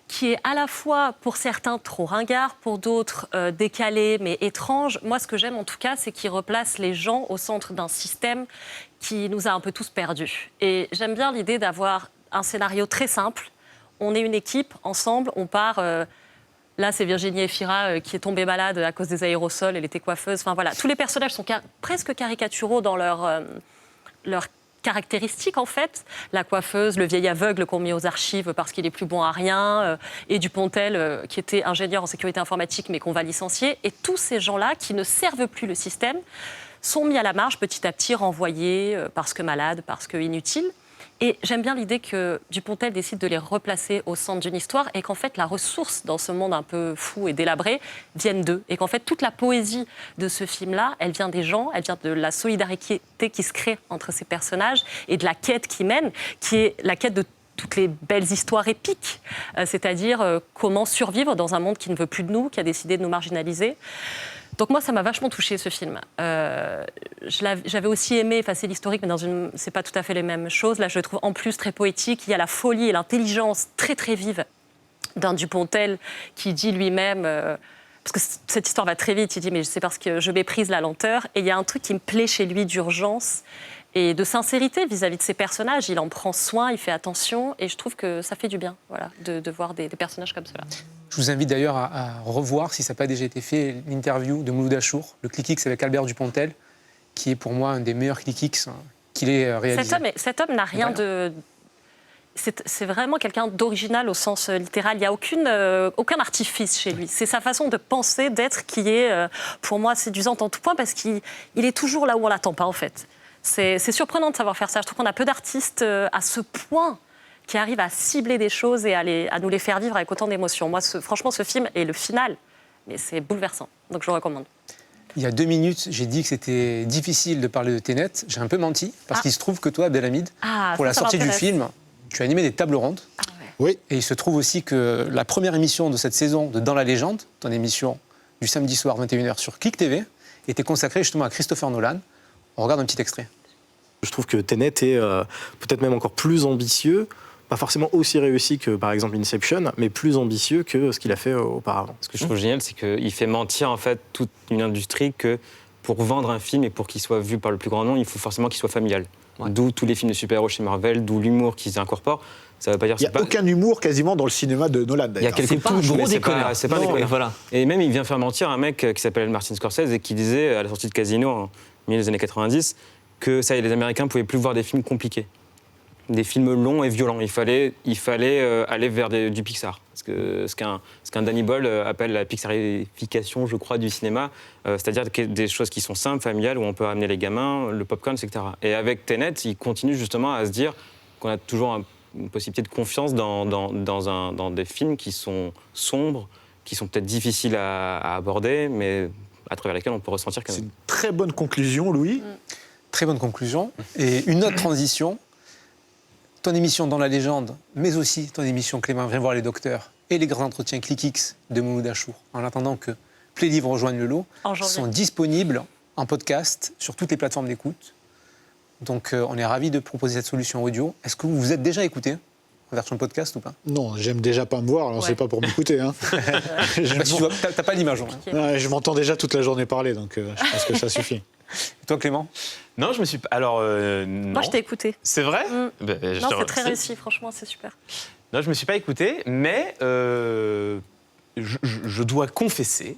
Speaker 3: qui est à la fois pour certains trop ringard, pour d'autres décalé mais étrange. Moi, ce que j'aime en tout cas, c'est qu'il replace les gens au centre d'un système qui nous a un peu tous perdus. Et j'aime bien l'idée d'avoir un scénario très simple. On est une équipe, ensemble, on part... Là, c'est Virginie Efira qui est tombée malade à cause des aérosols, elle était coiffeuse. Enfin voilà, tous les personnages sont presque caricaturaux dans leur caractéristiques en fait. La coiffeuse, le vieil aveugle qu'on met aux archives parce qu'il est plus bon à rien, et Dupontel qui était ingénieur en sécurité informatique mais qu'on va licencier. Et tous ces gens-là qui ne servent plus le système sont mis à la marge petit à petit, renvoyés parce que malades, parce que inutiles. Et j'aime bien l'idée que Dupontel décide de les replacer au centre d'une histoire et qu'en fait la ressource dans ce monde un peu fou et délabré vienne d'eux. Et qu'en fait toute la poésie de ce film-là, elle vient des gens, elle vient de la solidarité qui se crée entre ces personnages et de la quête qu'ils mènent, qui est la quête de toutes les belles histoires épiques, c'est-à-dire comment survivre dans un monde qui ne veut plus de nous, qui a décidé de nous marginaliser. Donc moi, ça m'a vachement touchée, ce film. J'avais aussi aimé effacer l'historique, mais c'est pas tout à fait les mêmes choses. Là, je le trouve en plus très poétique. Il y a la folie et l'intelligence très, très vive d'un Dupontel qui dit lui-même... parce que cette histoire va très vite, il dit « mais c'est parce que je méprise la lenteur ». Et il y a un truc qui me plaît chez lui d'urgence. et de sincérité vis-à-vis de ses personnages. Il en prend soin, il fait attention, et je trouve que ça fait du bien, voilà, de voir des personnages comme cela.
Speaker 1: Je vous invite d'ailleurs à revoir, si ça n'a pas déjà été fait, l'interview de Mouloud Achour, le Click-X avec Albert Dupontel, qui est pour moi un des meilleurs Click-X qu'il ait réalisé.
Speaker 3: Cet homme n'a rien de... C'est vraiment quelqu'un d'original au sens littéral. Il n'y a aucun artifice chez lui. C'est sa façon de penser, d'être, qui est, pour moi, séduisante en tout point, parce qu'il est toujours là où on ne l'attend pas, en fait. C'est surprenant de savoir faire ça. Je trouve qu'on a peu d'artistes à ce point qui arrivent à cibler des choses et à nous les faire vivre avec autant d'émotions. Moi, franchement, ce film est le final, mais c'est bouleversant. Donc, je le recommande.
Speaker 1: Il y a 2 minutes, j'ai dit que c'était difficile de parler de Tenet. J'ai un peu menti, parce qu'il se trouve que toi, Abdelhamid, pour la sortie du film, tu as animé des tables rondes.
Speaker 3: Ah ouais.
Speaker 2: Oui.
Speaker 1: Et il se trouve aussi que la première émission de cette saison de Dans la légende, ton émission du samedi soir 21h sur Click TV, était consacrée justement à Christopher Nolan. On regarde un petit extrait.
Speaker 9: Je trouve que Tenet est peut-être même encore plus ambitieux, pas forcément aussi réussi que par exemple Inception, mais plus ambitieux que ce qu'il a fait auparavant.
Speaker 10: Ce que je trouve génial, c'est qu'il fait mentir en fait toute une industrie que pour vendre un film et pour qu'il soit vu par le plus grand nombre, il faut forcément qu'il soit familial. Ouais. D'où tous les films de super-héros chez Marvel, d'où l'humour qu'ils incorporent. Ça veut pas dire.
Speaker 2: Il n'y a aucun humour quasiment dans le cinéma de Nolan.
Speaker 10: Il y a quelques touches, mais c'est pas un déconneur.
Speaker 7: Voilà.
Speaker 10: Et même il vient faire mentir un mec qui s'appelle Martin Scorsese et qui disait à la sortie de Casino en milieu des années 90 que ça, les Américains pouvaient plus voir des films compliqués, des films longs et violents. Il fallait aller vers du Pixar. Parce que ce qu'un Danny Boyle appelle la pixarification, je crois, du cinéma, c'est-à-dire des choses qui sont simples, familiales, où on peut amener les gamins, le popcorn, etc. Et avec Tenet, il continue justement à se dire qu'on a toujours une possibilité de confiance dans des films qui sont sombres, qui sont peut-être difficiles à aborder, mais à travers lesquels on peut ressentir quand même.
Speaker 2: C'est une très bonne conclusion, Louis.
Speaker 1: Très bonne conclusion. Et une autre transition. Ton émission Dans la légende, mais aussi ton émission Clément Viens voir les docteurs et les grands entretiens ClickX de Mouloud Achour, en attendant que Playlivre rejoigne le lot, sont disponibles en podcast sur toutes les plateformes d'écoute. Donc on est ravis de proposer cette solution audio. Est-ce que vous vous êtes déjà écouté en version podcast ou pas?
Speaker 2: Non, j'aime déjà pas me voir, alors c'est pas pour m'écouter. Hein.
Speaker 1: T'as pas l'image.
Speaker 2: Ouais, je m'entends déjà toute la journée parler, donc je pense que ça suffit.
Speaker 1: Et toi, Clément?
Speaker 4: Non, je me suis pas. Alors, non.
Speaker 3: Moi, je t'ai écouté.
Speaker 4: C'est vrai?
Speaker 3: Non, c'est très réussi, franchement, c'est super.
Speaker 4: Non, je me suis pas écouté, mais je dois confesser,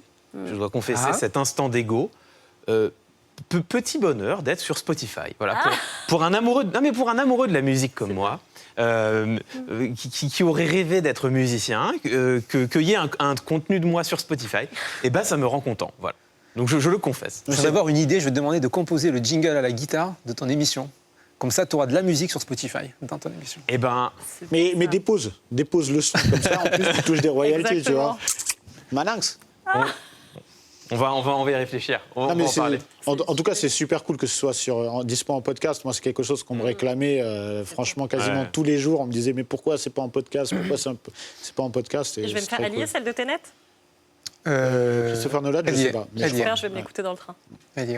Speaker 4: cet instant d'ego. Petit bonheur d'être sur Spotify. Voilà, pour un amoureux de la musique comme moi, qui aurait rêvé d'être musicien, qu'il y ait un contenu de moi sur Spotify, et ben ça me rend content. Voilà. Donc je le confesse.
Speaker 1: Sans avoir une idée, je vais te demander de composer le jingle à la guitare de ton émission. Comme ça, tu auras de la musique sur Spotify dans ton émission.
Speaker 4: Eh ben,
Speaker 2: mais dépose le son. Comme ça, en plus, tu touches des royalties, tu vois. Maninx.
Speaker 4: On va y réfléchir. On va en parler.
Speaker 2: En tout cas, c'est super cool que ce soit dispo en podcast. Moi, c'est quelque chose qu'on me réclamait franchement quasiment tous les jours. On me disait, mais pourquoi c'est pas en podcast? Pourquoi c'est pas en podcast?
Speaker 3: Et je vais me faire allier celle de Tenet.
Speaker 2: Christopher Nolan, je sais pas.
Speaker 3: J'espère, je vais me l'écouter dans le train.
Speaker 1: Ouais.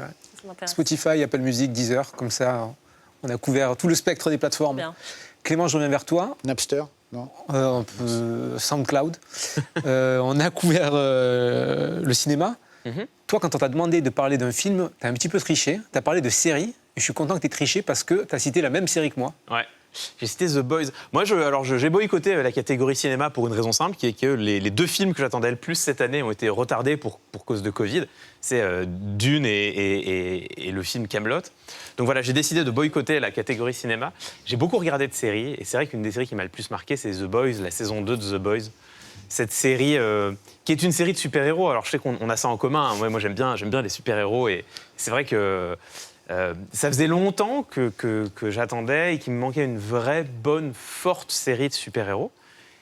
Speaker 1: Spotify, Apple Music, Deezer, comme ça, on a couvert tout le spectre des plateformes.
Speaker 3: Bien.
Speaker 1: Clément, je reviens vers toi.
Speaker 2: Napster, non
Speaker 1: SoundCloud. On a couvert le cinéma. Toi, quand on t'a demandé de parler d'un film, t'as un petit peu triché. T'as parlé de série. Et je suis content que t'aies triché parce que t'as cité la même série que moi.
Speaker 4: Ouais. J'ai cité The Boys. Moi, j'ai boycotté la catégorie cinéma pour une raison simple, qui est que les 2 films que j'attendais le plus cette année ont été retardés pour cause de Covid. C'est Dune et le film Kaamelott. Donc voilà, j'ai décidé de boycotter la catégorie cinéma. J'ai beaucoup regardé de séries, et c'est vrai qu'une des séries qui m'a le plus marqué, c'est The Boys, la saison 2 de The Boys. Cette série qui est une série de super-héros. Alors je sais qu'on a ça en commun. Hein. Moi, j'aime bien les super-héros, et c'est vrai que ça faisait longtemps que j'attendais et qu'il me manquait une vraie, bonne, forte série de super-héros.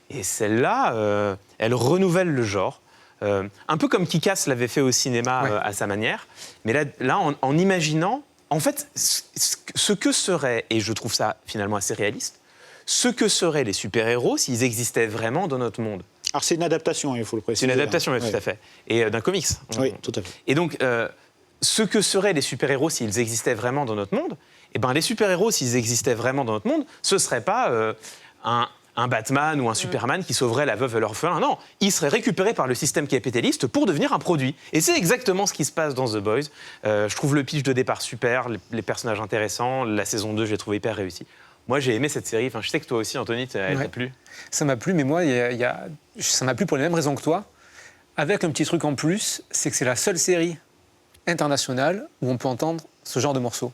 Speaker 4: Et celle-là, elle renouvelle le genre. Un peu comme Kick-Ass l'avait fait au cinéma à sa manière. Mais là en imaginant, en fait, ce que serait, et je trouve ça finalement assez réaliste, ce que seraient les super-héros s'ils existaient vraiment dans notre monde.
Speaker 2: Alors c'est une adaptation, il faut le préciser.
Speaker 4: C'est une adaptation, oui, tout à fait. Et d'un comics.
Speaker 2: Oui, tout à fait.
Speaker 4: Et donc... ce que seraient les super-héros s'ils existaient vraiment dans notre monde, eh ben les super-héros s'ils existaient vraiment dans notre monde, ce serait pas un Batman ou un Superman qui sauverait la veuve et l'orphelin. Non, il serait récupéré par le système capitaliste pour devenir un produit. Et c'est exactement ce qui se passe dans The Boys. Je trouve le pitch de départ super, les personnages intéressants, la saison 2, je l'ai trouvé hyper réussie. Moi, j'ai aimé cette série. Enfin, je sais que toi aussi, Anthony, elle t'a plu.
Speaker 1: Ça m'a plu, mais moi, ça m'a plu pour les mêmes raisons que toi. Avec un petit truc en plus, c'est que c'est la seule série internationale où on peut entendre ce genre de morceaux.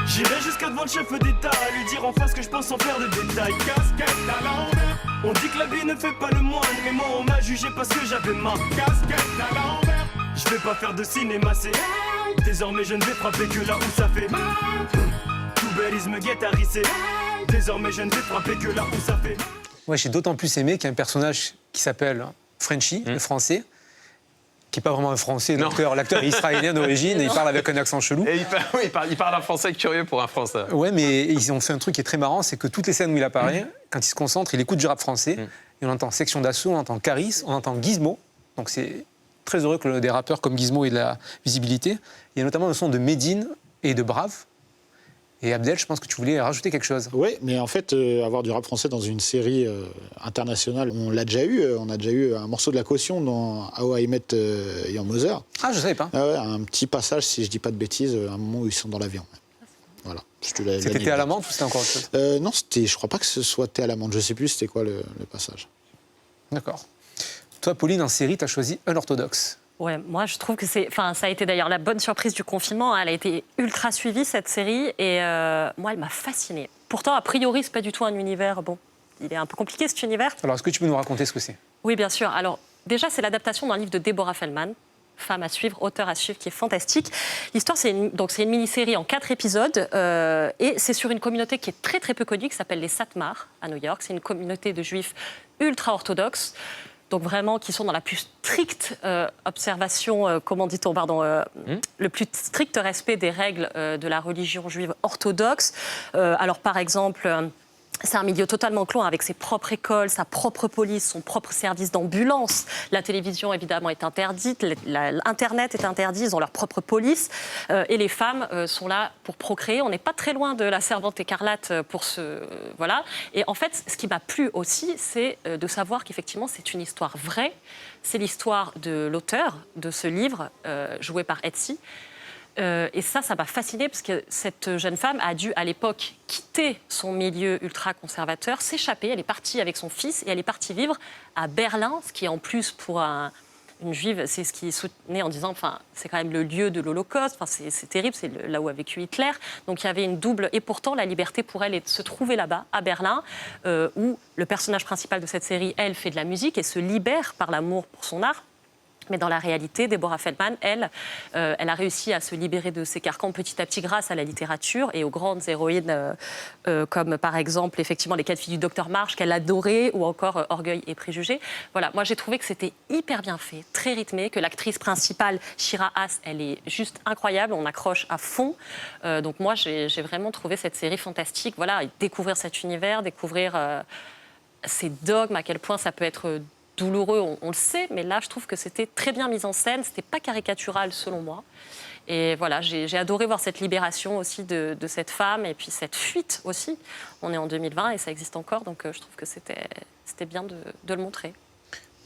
Speaker 11: J'irai jusqu'à devant le chef d'État, à lui dire en face que je pense sans faire de détails. Casquette à l'envers. On dit que la vie ne fait pas le moine, mais moi on m'a jugé parce que j'avais ma casquette à l'envers. Je vais pas faire de cinéma, c'est désormais je ne vais frapper que là où ça fait mal. Tout bellisme guettarissé. Désormais je ne vais frapper que là où ça fait mal.
Speaker 1: Ouais, j'ai d'autant plus aimé qu'il y a un personnage qui s'appelle Frenchie, le français, qui n'est pas vraiment un français, l'acteur est israélien d'origine, et il parle avec un accent chelou.
Speaker 4: Et il parle un français curieux pour un français.
Speaker 1: Ouais, mais ils ont fait un truc qui est très marrant, c'est que toutes les scènes où il apparaît, quand il se concentre, il écoute du rap français, et on entend Section d'Assaut, on entend Caris, on entend Gizmo, donc c'est très heureux que des rappeurs comme Gizmo aient de la visibilité. Il y a notamment le son de Medine et de Brave. Et Abdel, je pense que tu voulais rajouter quelque chose.
Speaker 2: Oui, mais en fait, avoir du rap français dans une série internationale, on l'a déjà eu. On a déjà eu un morceau de La Caution dans How I Met Your Mother.
Speaker 1: Ah, je savais pas.
Speaker 2: Ouais, un petit passage, si je dis pas de bêtises, un moment où ils sont dans l'avion. Voilà.
Speaker 1: C'était Thé à l'amande ou c'était encore autre chose?
Speaker 2: Non, je crois pas que ce soit Thé à l'amande. Je sais plus c'était quoi le passage.
Speaker 1: D'accord. Toi, Pauline, en série, tu as choisi Unorthodox.
Speaker 3: Ouais, moi je trouve que ça a été d'ailleurs la bonne surprise du confinement. Elle a été ultra suivie cette série et moi elle m'a fascinée. Pourtant a priori c'est pas du tout un univers. Bon, il est un peu compliqué cet univers.
Speaker 1: Alors est-ce que tu peux nous raconter ce que c'est?
Speaker 3: Oui bien sûr. Alors déjà c'est l'adaptation d'un livre de Deborah Feldman, femme à suivre, auteur à suivre, qui est fantastique. L'histoire c'est une mini-série en 4 épisodes et c'est sur une communauté qui est très très peu connue qui s'appelle les Satmar à New York. C'est une communauté de juifs ultra orthodoxes. Donc vraiment qui sont dans la plus stricte observation, le plus strict respect des règles de la religion juive orthodoxe. Alors par exemple, c'est un milieu totalement clos avec ses propres écoles, sa propre police, son propre service d'ambulance. La télévision évidemment est interdite, l'Internet est interdit, ils ont leur propre police. Et les femmes sont là pour procréer. On n'est pas très loin de la servante écarlate pour voilà. Et en fait, ce qui m'a plu aussi, c'est de savoir qu'effectivement, c'est une histoire vraie. C'est l'histoire de l'auteur de ce livre, joué par Etsy. Et ça m'a fascinée parce que cette jeune femme a dû, à l'époque, quitter son milieu ultra-conservateur, s'échapper. Elle est partie avec son fils et elle est partie vivre à Berlin, ce qui, en plus, pour une juive, c'est ce qui soutenait en disant, enfin, c'est quand même le lieu de l'Holocauste, enfin, c'est terrible, c'est là où a vécu Hitler. Donc il y avait une double... Et pourtant, la liberté pour elle est de se trouver là-bas, à Berlin, où le personnage principal de cette série, elle, fait de la musique et se libère par l'amour pour son art. Mais dans la réalité, Deborah Feldman, elle a réussi à se libérer de ses carcans petit à petit grâce à la littérature et aux grandes héroïnes comme par exemple effectivement les 4 filles du Docteur Marsh qu'elle adorait ou encore Orgueil et préjugés. Voilà, moi j'ai trouvé que c'était hyper bien fait, très rythmé, que l'actrice principale Shira Haas, elle est juste incroyable, on accroche à fond. Donc moi j'ai vraiment trouvé cette série fantastique. Voilà, découvrir cet univers, découvrir ces dogmes, à quel point ça peut être douloureux, on le sait, mais là, je trouve que c'était très bien mis en scène, c'était pas caricatural selon moi. Et voilà, j'ai adoré voir cette libération aussi de cette femme et puis cette fuite aussi. On est en 2020 et ça existe encore, donc je trouve que c'était bien de le montrer.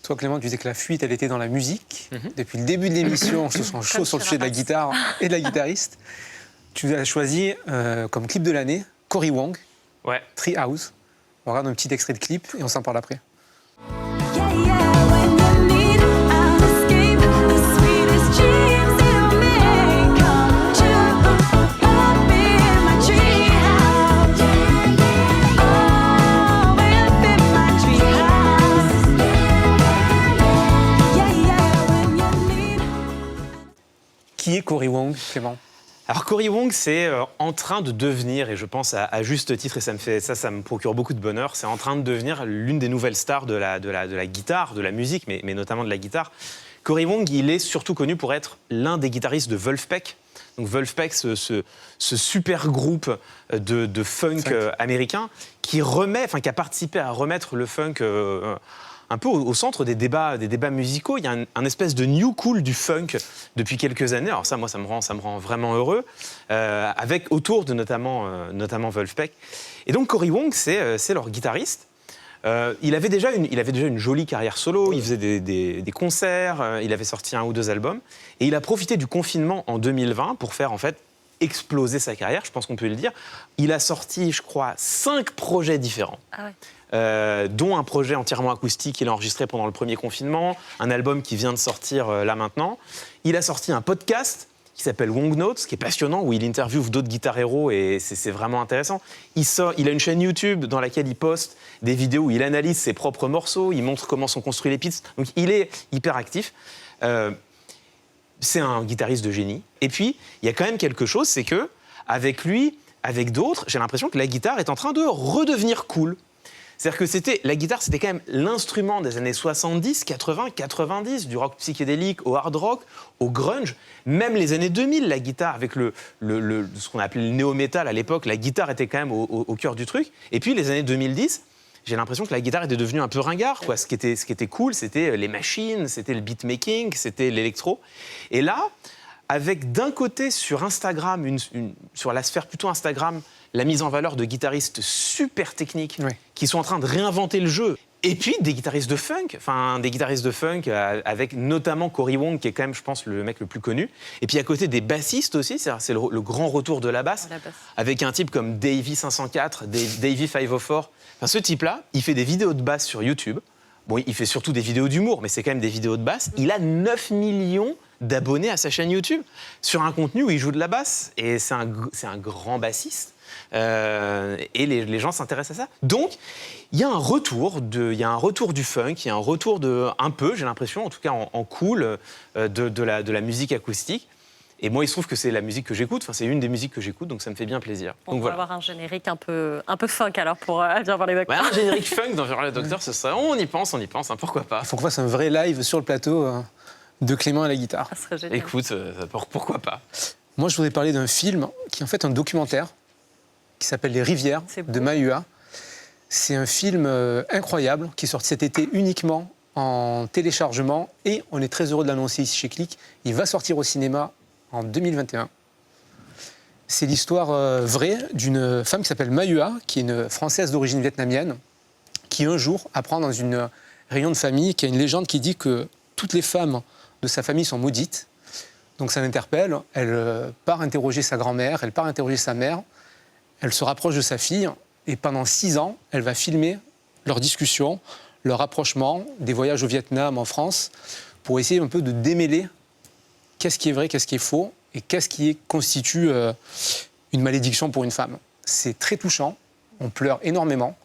Speaker 1: Toi, Clément, tu disais que la fuite, elle était dans la musique. Depuis le début de l'émission, je te sens chaud sur le sujet de la guitare et de la guitariste. Tu as choisi comme clip de l'année Cory Wong, Treehouse. On regarde un petit extrait de clip et on s'en parle après. Qui est Cory Wong, Clément?
Speaker 4: Alors Cory Wong, c'est en train de devenir, et je pense à juste titre, et ça me procure beaucoup de bonheur, c'est en train de devenir l'une des nouvelles stars de la guitare, de la musique, mais notamment de la guitare. Cory Wong, il est surtout connu pour être l'un des guitaristes de Vulfpeck. Donc Vulfpeck, ce super groupe de funk américain qui a participé à remettre le funk un peu au centre des débats musicaux. Il y a un espèce de new cool du funk depuis quelques années. Alors ça, moi, ça me rend vraiment heureux, avec autour de notamment Vulfpeck. Et donc Cory Wong, c'est leur guitariste. Il avait déjà une jolie carrière solo, il faisait des concerts, il avait sorti 1 ou 2 albums, et il a profité du confinement en 2020 pour faire en fait exploser sa carrière, je pense qu'on peut le dire. Il a sorti, je crois, 5 projets différents.
Speaker 3: Ah ouais.
Speaker 4: Dont un projet entièrement acoustique qu'il a enregistré pendant le premier confinement, un album qui vient de sortir là maintenant. Il a sorti un podcast qui s'appelle Wong Notes, qui est passionnant, où il interviewe d'autres guitar héros et c'est vraiment intéressant. Il a une chaîne YouTube dans laquelle il poste des vidéos où il analyse ses propres morceaux, il montre comment sont construits les pistes. Donc il est hyper actif. C'est un guitariste de génie. Et puis, il y a quand même quelque chose, c'est que avec lui, avec d'autres, j'ai l'impression que la guitare est en train de redevenir cool. C'est-à-dire que la guitare, c'était quand même l'instrument des années 70, 80, 90, du rock psychédélique au hard rock, au grunge. Même les années 2000, la guitare, avec ce qu'on appelait le néo-metal à l'époque, la guitare était quand même au cœur du truc. Et puis, les années 2010, j'ai l'impression que la guitare était devenue un peu ringard, quoi. Ce qui était cool, c'était les machines, c'était le beatmaking, c'était l'électro. Et là, avec d'un côté sur Instagram, sur la sphère plutôt Instagram, la mise en valeur de guitaristes super techniques qui sont en train de réinventer le jeu. Et puis des guitaristes de funk, avec notamment Cory Wong, qui est quand même, je pense, le mec le plus connu. Et puis à côté des bassistes aussi, c'est le grand retour de la basse, avec un type comme Davey 504, Davey 504. Enfin, ce type-là, il fait des vidéos de basse sur YouTube. Bon, il fait surtout des vidéos d'humour, mais c'est quand même des vidéos de basse. Il a 9 millions d'abonnés à sa chaîne YouTube sur un contenu où il joue de la basse. Et c'est un grand bassiste. Et les gens s'intéressent à ça. Donc, il y a un retour du funk, il y a un retour un peu, j'ai l'impression, en tout cas en cool, de la musique acoustique. Et moi, il se trouve que c'est la musique que j'écoute, c'est une des musiques que j'écoute, donc ça me fait bien plaisir.
Speaker 3: On va avoir un générique un peu funk alors pour Viens voir les docteurs.
Speaker 4: Ouais, un générique funk dans Viens voir les docteurs, on y pense, pourquoi pas.
Speaker 1: Il faut qu'on fasse un vrai live sur le plateau de Clément à la guitare.
Speaker 3: Ça serait génial.
Speaker 4: Écoute, pourquoi pas.
Speaker 1: Moi, je voudrais parler d'un film qui est en fait un documentaire qui s'appelle Les Rivières de Mahua. C'est un film incroyable qui est sorti cet été uniquement en téléchargement et on est très heureux de l'annoncer ici chez Click. Il va sortir au cinéma en 2021. C'est l'histoire vraie d'une femme qui s'appelle Mahua, qui est une Française d'origine vietnamienne, qui un jour apprend dans une réunion de famille qu'il y a une légende qui dit que toutes les femmes de sa famille sont maudites. Donc ça l'interpelle, elle part interroger sa grand-mère, elle part interroger sa mère, elle se rapproche de sa fille et pendant 6 ans, elle va filmer leurs discussions, leur rapprochement, des voyages au Vietnam, en France, pour essayer un peu de démêler qu'est-ce qui est vrai, qu'est-ce qui est faux et qu'est-ce qui constitue une malédiction pour une femme. C'est très touchant, on pleure énormément.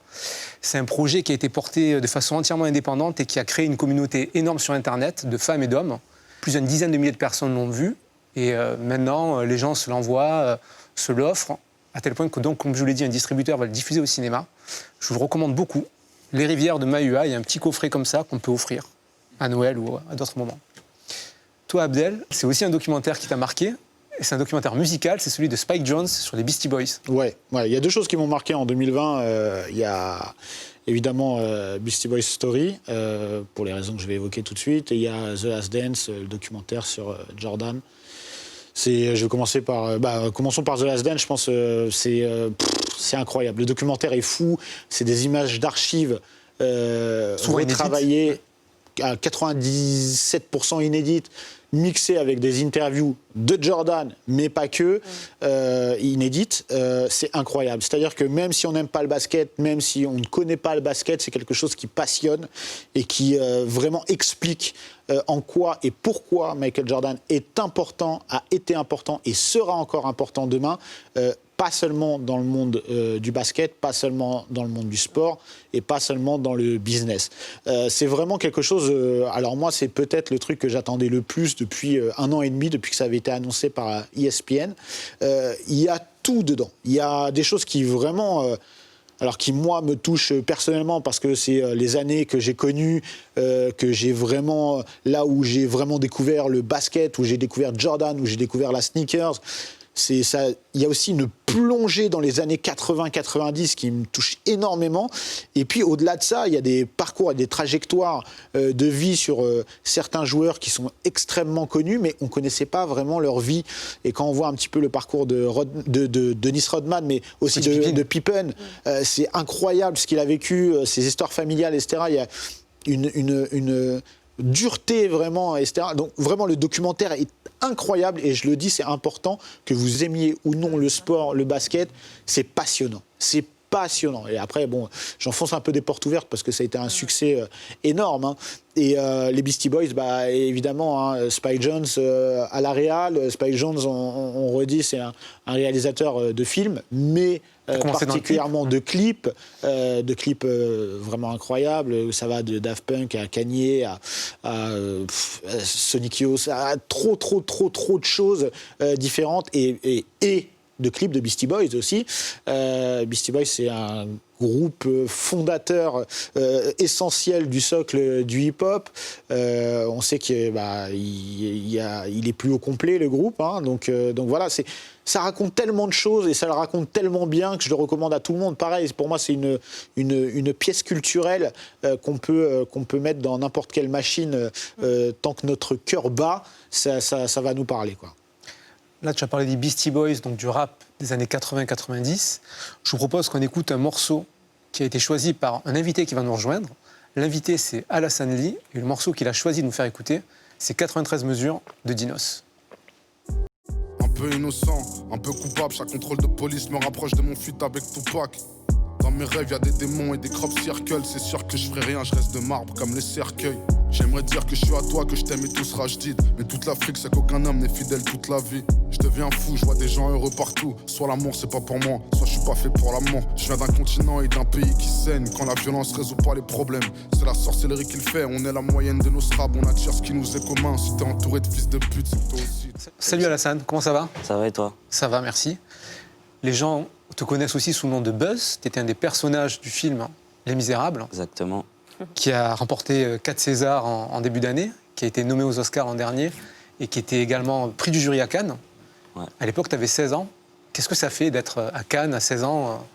Speaker 1: C'est un projet qui a été porté de façon entièrement indépendante et qui a créé une communauté énorme sur Internet de femmes et d'hommes. Plus d'une dizaine de milliers de personnes l'ont vu et maintenant les gens se l'envoient, se l'offrent, à tel point que, donc, comme je vous l'ai dit, un distributeur va le diffuser au cinéma. Je vous le recommande beaucoup. Les Rivières de Mahua, il y a un petit coffret comme ça qu'on peut offrir à Noël ou à d'autres moments. Toi, Abdel, c'est aussi un documentaire qui t'a marqué. Et c'est un documentaire musical, c'est celui de Spike Jonze sur les Beastie Boys.
Speaker 2: Ouais, il y a 2 choses qui m'ont marqué en 2020. Il y a évidemment Beastie Boys Story, pour les raisons que je vais évoquer tout de suite. Et il y a The Last Dance, le documentaire sur Jordan. Je vais commencer commençons par The Last Dance, je pense que c'est incroyable. Le documentaire est fou, c'est des images d'archives retravaillées à 97% inédites, mixées avec des interviews de Jordan, mais pas que, inédites. C'est incroyable. C'est-à-dire que même si on n'aime pas le basket, même si on ne connaît pas le basket, c'est quelque chose qui passionne et qui vraiment explique en quoi et pourquoi Michael Jordan est important, a été important et sera encore important demain, pas seulement dans le monde du basket, pas seulement dans le monde du sport et pas seulement dans le business. C'est vraiment quelque chose... alors moi, c'est peut-être le truc que j'attendais le plus depuis 1 an et demi, depuis que ça avait été annoncé par ESPN. Il y a tout dedans. Il y a des choses qui vraiment... alors qui, moi, me touchent personnellement parce que c'est les années que j'ai connues, que j'ai vraiment... Là où j'ai vraiment découvert le basket, où j'ai découvert Jordan, où j'ai découvert la sneakers. il y a aussi une plongée dans les années 80-90 qui me touche énormément. Et puis au-delà de ça, il y a des parcours et des trajectoires de vie sur certains joueurs qui sont extrêmement connus, mais on ne connaissait pas vraiment leur vie. Et quand on voit un petit peu le parcours de Dennis Rodman, mais aussi de Pippen, c'est incroyable ce qu'il a vécu, ses histoires familiales, etc. Il y a une dureté vraiment, etc. Donc vraiment le documentaire est incroyable et je le dis, c'est important que vous aimiez ou non le sport, le basket, c'est passionnant. C'est passionnant. Et après, bon, j'enfonce un peu des portes ouvertes parce que ça a été un succès énorme. Hein. Et les Beastie Boys, bah, évidemment, hein, Spike Jonze à la réal. Spike Jonze, on redit, c'est un réalisateur de films, mais particulièrement de clips vraiment incroyables. Ça va de Daft Punk à Kanye, à Sonic Youth, à trop de choses différentes et de clips de Beastie Boys aussi. Beastie Boys, c'est un groupe fondateur essentiel du socle du hip-hop. On sait qu'il est plus au complet, le groupe. Hein, donc voilà, ça raconte tellement de choses et ça le raconte tellement bien que je le recommande à tout le monde. Pareil, pour moi, c'est une pièce culturelle qu'on peut mettre dans n'importe quelle machine. Tant que notre cœur bat, ça va nous parler, quoi.
Speaker 1: Là, tu as parlé des Beastie Boys, donc du rap des années 80-90. Je vous propose qu'on écoute un morceau qui a été choisi par un invité qui va nous rejoindre. L'invité, c'est Alassane Ly, et le morceau qu'il a choisi de nous faire écouter, c'est 93 mesures de Dinos.
Speaker 6: Un peu innocent, un peu coupable, chaque contrôle de police me rapproche de mon fuite avec Tupac. Dans mes rêves, y'a des démons et des crop circles. C'est sûr que je ferai rien, je reste de marbre comme les cercueils. J'aimerais dire que je suis à toi, que je t'aime et tout sera jdid. Mais toute l'Afrique, c'est qu'aucun homme n'est fidèle toute la vie. Je deviens fou, je vois des gens heureux partout. Soit l'amour, c'est pas pour moi, soit je suis pas fait pour l'amour. Je viens d'un continent et d'un pays qui saigne. Quand la violence résout pas les problèmes, c'est la sorcellerie qui le fait. On est la moyenne de nos strabes, on attire ce qui nous est commun. Si t'es entouré de fils de pute, c'est que toi aussi.
Speaker 1: Salut Alassane, comment ça va ?
Speaker 10: Ça va et toi ?
Speaker 1: Ça va, merci. Les gens te connaissent aussi sous le nom de Buzz. Tu étais un des personnages du film Les Misérables.
Speaker 10: Exactement.
Speaker 1: Qui a remporté 4 Césars en début d'année, qui a été nommé aux Oscars l'an dernier et qui était également prix du jury à Cannes.
Speaker 10: Ouais.
Speaker 1: À l'époque, tu avais 16 ans. Qu'est-ce que ça fait d'être à Cannes à 16 ans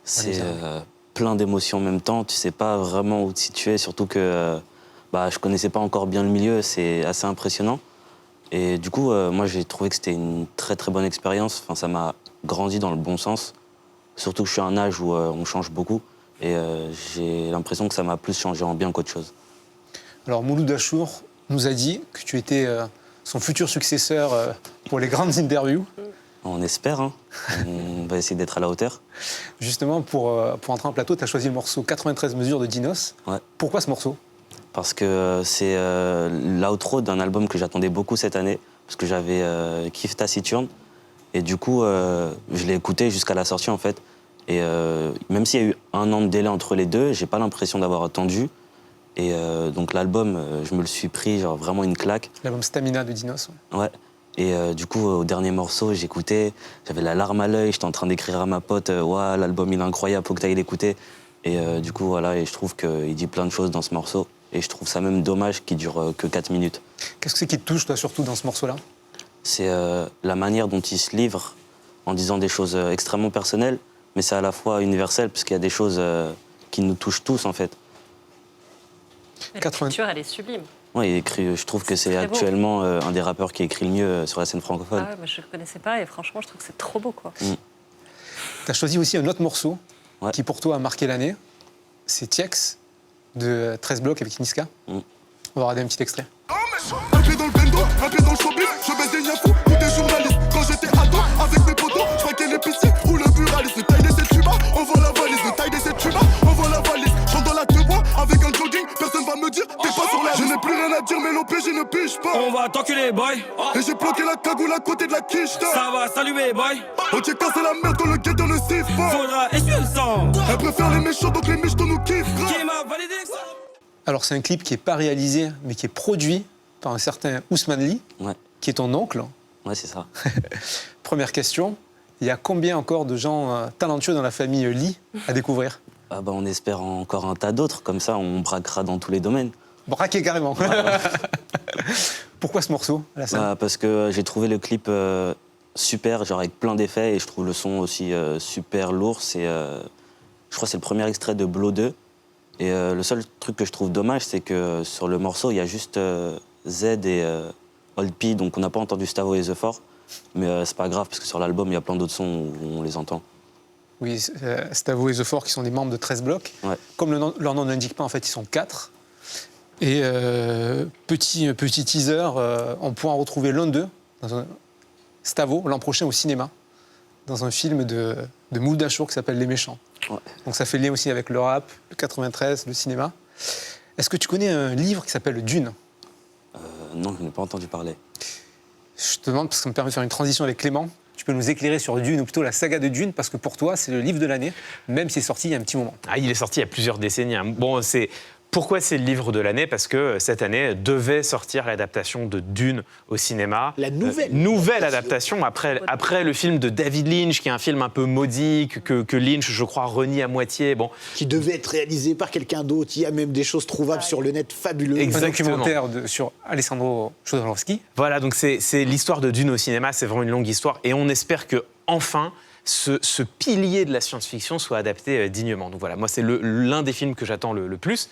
Speaker 10: C'est plein d'émotions en même temps. Tu sais pas vraiment où te situer, surtout que je connaissais pas encore bien le milieu. C'est assez impressionnant. Et du coup, moi, j'ai trouvé que c'était une très très bonne expérience. Enfin, ça m'a grandi dans le bon sens. Surtout que je suis à un âge où on change beaucoup. Et j'ai l'impression que ça m'a plus changé en bien qu'autre chose.
Speaker 1: Alors, Mouloud Achour nous a dit que tu étais son futur successeur pour les grandes interviews.
Speaker 10: On espère, hein. On va essayer d'être à la hauteur.
Speaker 1: Justement, pour entrer en plateau, tu as choisi le morceau 93 mesures de Dinos.
Speaker 10: Ouais.
Speaker 1: Pourquoi ce morceau ?
Speaker 10: Parce que c'est l'outro d'un album que j'attendais beaucoup cette année, parce que j'avais kiffé Taciturne. Et du coup, je l'ai écouté jusqu'à la sortie, en fait. Et même s'il y a eu 1 an de délai entre les deux, j'ai pas l'impression d'avoir attendu. Et donc l'album, je me le suis pris, genre vraiment une claque.
Speaker 1: L'album Stamina de Dinos.
Speaker 10: Ouais. Et du coup, au dernier morceau, j'écoutais, j'avais la larme à l'œil, j'étais en train d'écrire à ma pote, ouais, l'album il est incroyable, faut que t'ailles l'écouter. Et du coup, voilà, et je trouve qu'il dit plein de choses dans ce morceau. Et je trouve ça même dommage qu'il dure que 4 minutes.
Speaker 1: Qu'est-ce que c'est qui te touche, toi, surtout dans ce morceau-là ?
Speaker 10: C'est la manière dont il se livre en disant des choses extrêmement personnelles, mais c'est à la fois universel, parce qu'il y a des choses qui nous touchent tous, en fait.
Speaker 3: L'écriture, elle est sublime.
Speaker 10: Ouais, il écrit, je trouve que c'est actuellement un des rappeurs qui écrit le mieux sur la scène francophone.
Speaker 3: Ah ouais, moi, je ne le connaissais pas et franchement, je trouve que c'est trop beau, quoi.
Speaker 1: Tu as choisi aussi un autre morceau qui, pour toi, a marqué l'année. C'est TX de 13 blocs avec Niska. On va regarder un petit extrait.
Speaker 6: Un pied dans le bendo, un pied dans le showbiz. Je baisse des niafous ou des journalistes. Quand j'étais ado, avec mes potos, je braquais les piscines ou le buraliste. Le taille des 7 tubas, on voit la valise. Le taille des 7 tubas, on voit la valise. J'entre dans la bois avec un jogging, personne va me dire t'es pas sur la liste. Je n'ai plus rien à dire, mais l'OP, je ne pige pas.
Speaker 11: On va t'enculer, boy.
Speaker 6: Et j'ai bloqué la cagoule à côté de la quiche.
Speaker 11: Ça va saluer, boy.
Speaker 6: On t'y cassé la merde dans le guet, ne siffle pas.
Speaker 11: Faudra essuyer le sang.
Speaker 6: Elle préfère les méchants, donc les michtos nous kiffent.
Speaker 11: Qui m'a validé ça?
Speaker 1: Alors, c'est un clip qui n'est pas réalisé, mais qui est produit par un certain Ousmane Ly, qui est ton oncle.
Speaker 10: Ouais, c'est ça.
Speaker 1: Première question, il y a combien encore de gens talentueux dans la famille Ly à découvrir ?
Speaker 10: On espère encore un tas d'autres, comme ça on braquera dans tous les domaines.
Speaker 1: Braquer carrément. Pourquoi ce morceau, Alassane ?
Speaker 10: Parce que j'ai trouvé le clip
Speaker 12: super, genre avec plein d'effets, et je trouve le son aussi super lourd. Je crois que c'est le premier extrait de Blow 2. Et le seul truc que je trouve dommage, c'est que sur le morceau, il y a juste Z et Old P, donc on n'a pas entendu Stavo et The Four. Mais c'est pas grave, parce que sur l'album, il y a plein d'autres sons où on les entend.
Speaker 1: Oui, Stavo et The Four qui sont des membres de 13 blocs.
Speaker 12: Ouais.
Speaker 1: Comme leur nom ne l'indique pas, en fait, ils sont 4. Et petit teaser, on pourra en retrouver l'un d'eux, Stavo, l'an prochain au cinéma, dans un film de Mouloud Achour qui s'appelle Les Méchants. Ouais. Donc ça fait lien aussi avec le rap, le 93, le cinéma. Est-ce que tu connais un livre qui s'appelle Dune ?
Speaker 12: Non, je n'ai pas entendu parler.
Speaker 1: Je te demande parce que ça me permet de faire une transition avec Clément. Tu peux nous éclairer sur Dune, ou plutôt la saga de Dune, parce que pour toi, c'est le livre de l'année, même s'il est sorti il y a un petit moment.
Speaker 4: Ah, il est sorti il y a plusieurs décennies. Bon, pourquoi c'est le livre de l'année ? Parce que cette année devait sortir l'adaptation de Dune au cinéma.
Speaker 2: La
Speaker 4: nouvelle adaptation après le film de David Lynch, qui est un film un peu maudit, que Lynch, je crois, renie à moitié. Bon.
Speaker 2: Qui devait être réalisé par quelqu'un d'autre. Il y a même des choses trouvables sur le net fabuleuses.
Speaker 1: Exactement. Un documentaire sur Alessandro Jodorowsky.
Speaker 4: Voilà, donc c'est l'histoire de Dune au cinéma, c'est vraiment une longue histoire. Et on espère que enfin ce pilier de la science-fiction soit adapté dignement. Donc voilà, moi c'est l'un des films que j'attends le plus.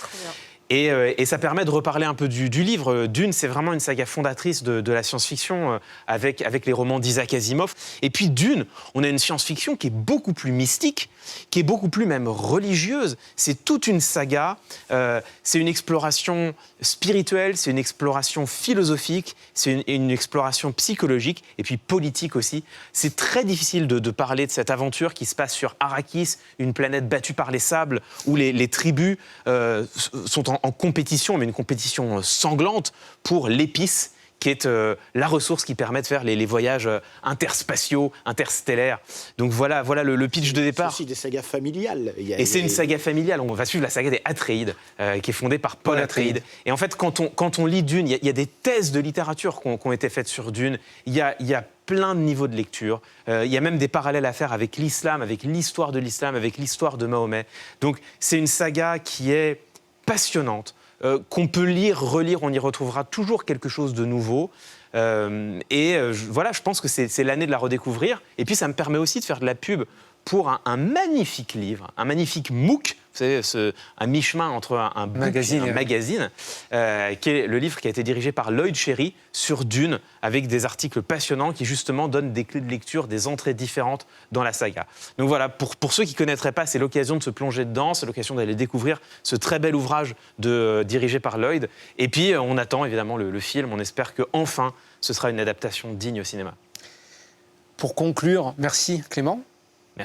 Speaker 4: Et ça permet de reparler un peu du livre. Dune, c'est vraiment une saga fondatrice de la science-fiction avec les romans d'Isaac Asimov. Et puis Dune, on a une science-fiction qui est beaucoup plus mystique, qui est beaucoup plus même religieuse. C'est toute une saga, c'est une exploration spirituelle, c'est une exploration philosophique, c'est une exploration psychologique et puis politique aussi. C'est très difficile de parler de cette aventure qui se passe sur Arrakis, une planète battue par les sables, où les tribus sont en compétition, mais une compétition sanglante pour l'épice, qui est la ressource qui permet de faire les voyages interspatiaux, interstellaires. Donc voilà le pitch de départ.
Speaker 2: C'est aussi des sagas familiales.
Speaker 4: C'est une saga familiale. On va suivre la saga des Atreides, qui est fondée par Paul Atreides. Et en fait, quand on lit Dune, il y a des thèses de littérature qui ont été faites sur Dune. Il y a plein de niveaux de lecture. Il y a même des parallèles à faire avec l'islam, avec l'histoire de l'islam, avec l'histoire de Mahomet. Donc c'est une saga qui est passionnante, qu'on peut lire, relire, on y retrouvera toujours quelque chose de nouveau. Voilà, je pense que c'est l'année de la redécouvrir. Et puis ça me permet aussi de faire de la pub pour un magnifique livre, un magnifique MOOC, vous savez, un mi-chemin entre un magazine et un magazine, qui est le livre qui a été dirigé par Lloyd Cherry sur Dune, avec des articles passionnants qui justement donnent des clés de lecture, des entrées différentes dans la saga. Donc voilà, pour ceux qui ne connaîtraient pas, c'est l'occasion de se plonger dedans, c'est l'occasion d'aller découvrir ce très bel ouvrage dirigé par Lloyd. Et puis on attend évidemment le film, on espère qu'enfin ce sera une adaptation digne au cinéma.
Speaker 1: Pour conclure, merci Clément.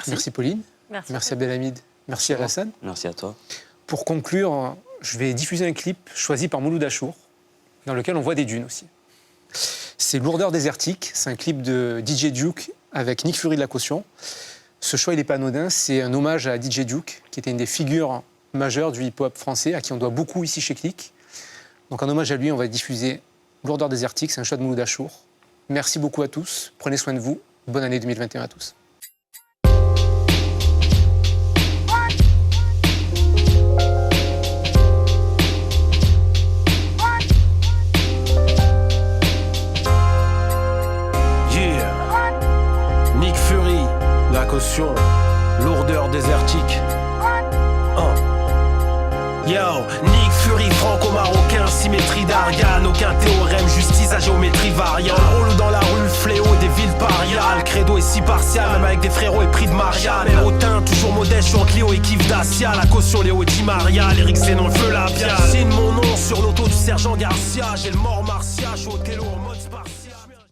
Speaker 1: Merci Pauline. Merci Abdelhamid. Merci Alassane.
Speaker 12: Merci à toi.
Speaker 1: Pour conclure, je vais diffuser un clip choisi par Mouloud Achour, dans lequel on voit des dunes aussi. C'est Lourdeur désertique, c'est un clip de DJ Duke avec Nick Fury de la Caution. Ce choix, il n'est pas anodin, c'est un hommage à DJ Duke, qui était une des figures majeures du hip-hop français, à qui on doit beaucoup ici chez Click. Donc en hommage à lui, on va diffuser Lourdeur désertique, c'est un choix de Mouloud Achour. Merci beaucoup à tous, prenez soin de vous, bonne année 2021 à tous.
Speaker 11: Caution, lourdeur désertique. Yo, Nick Fury, franco-marocain, symétrie d'Ariane. Aucun théorème, justice à géométrie variable. Roule dans la rue, fléau des villes pariales. Le credo est si partial, même avec des frérots épris de Marianne. Et hautain, toujours modeste, je suis en Clio et kiff Dacia. La caution, Léo et Di Maria, Eric Sénon, le feu labial. Signe mon nom sur l'auto du sergent Garcia. J'ai le mort martia, je suis au télo en mode spartiate.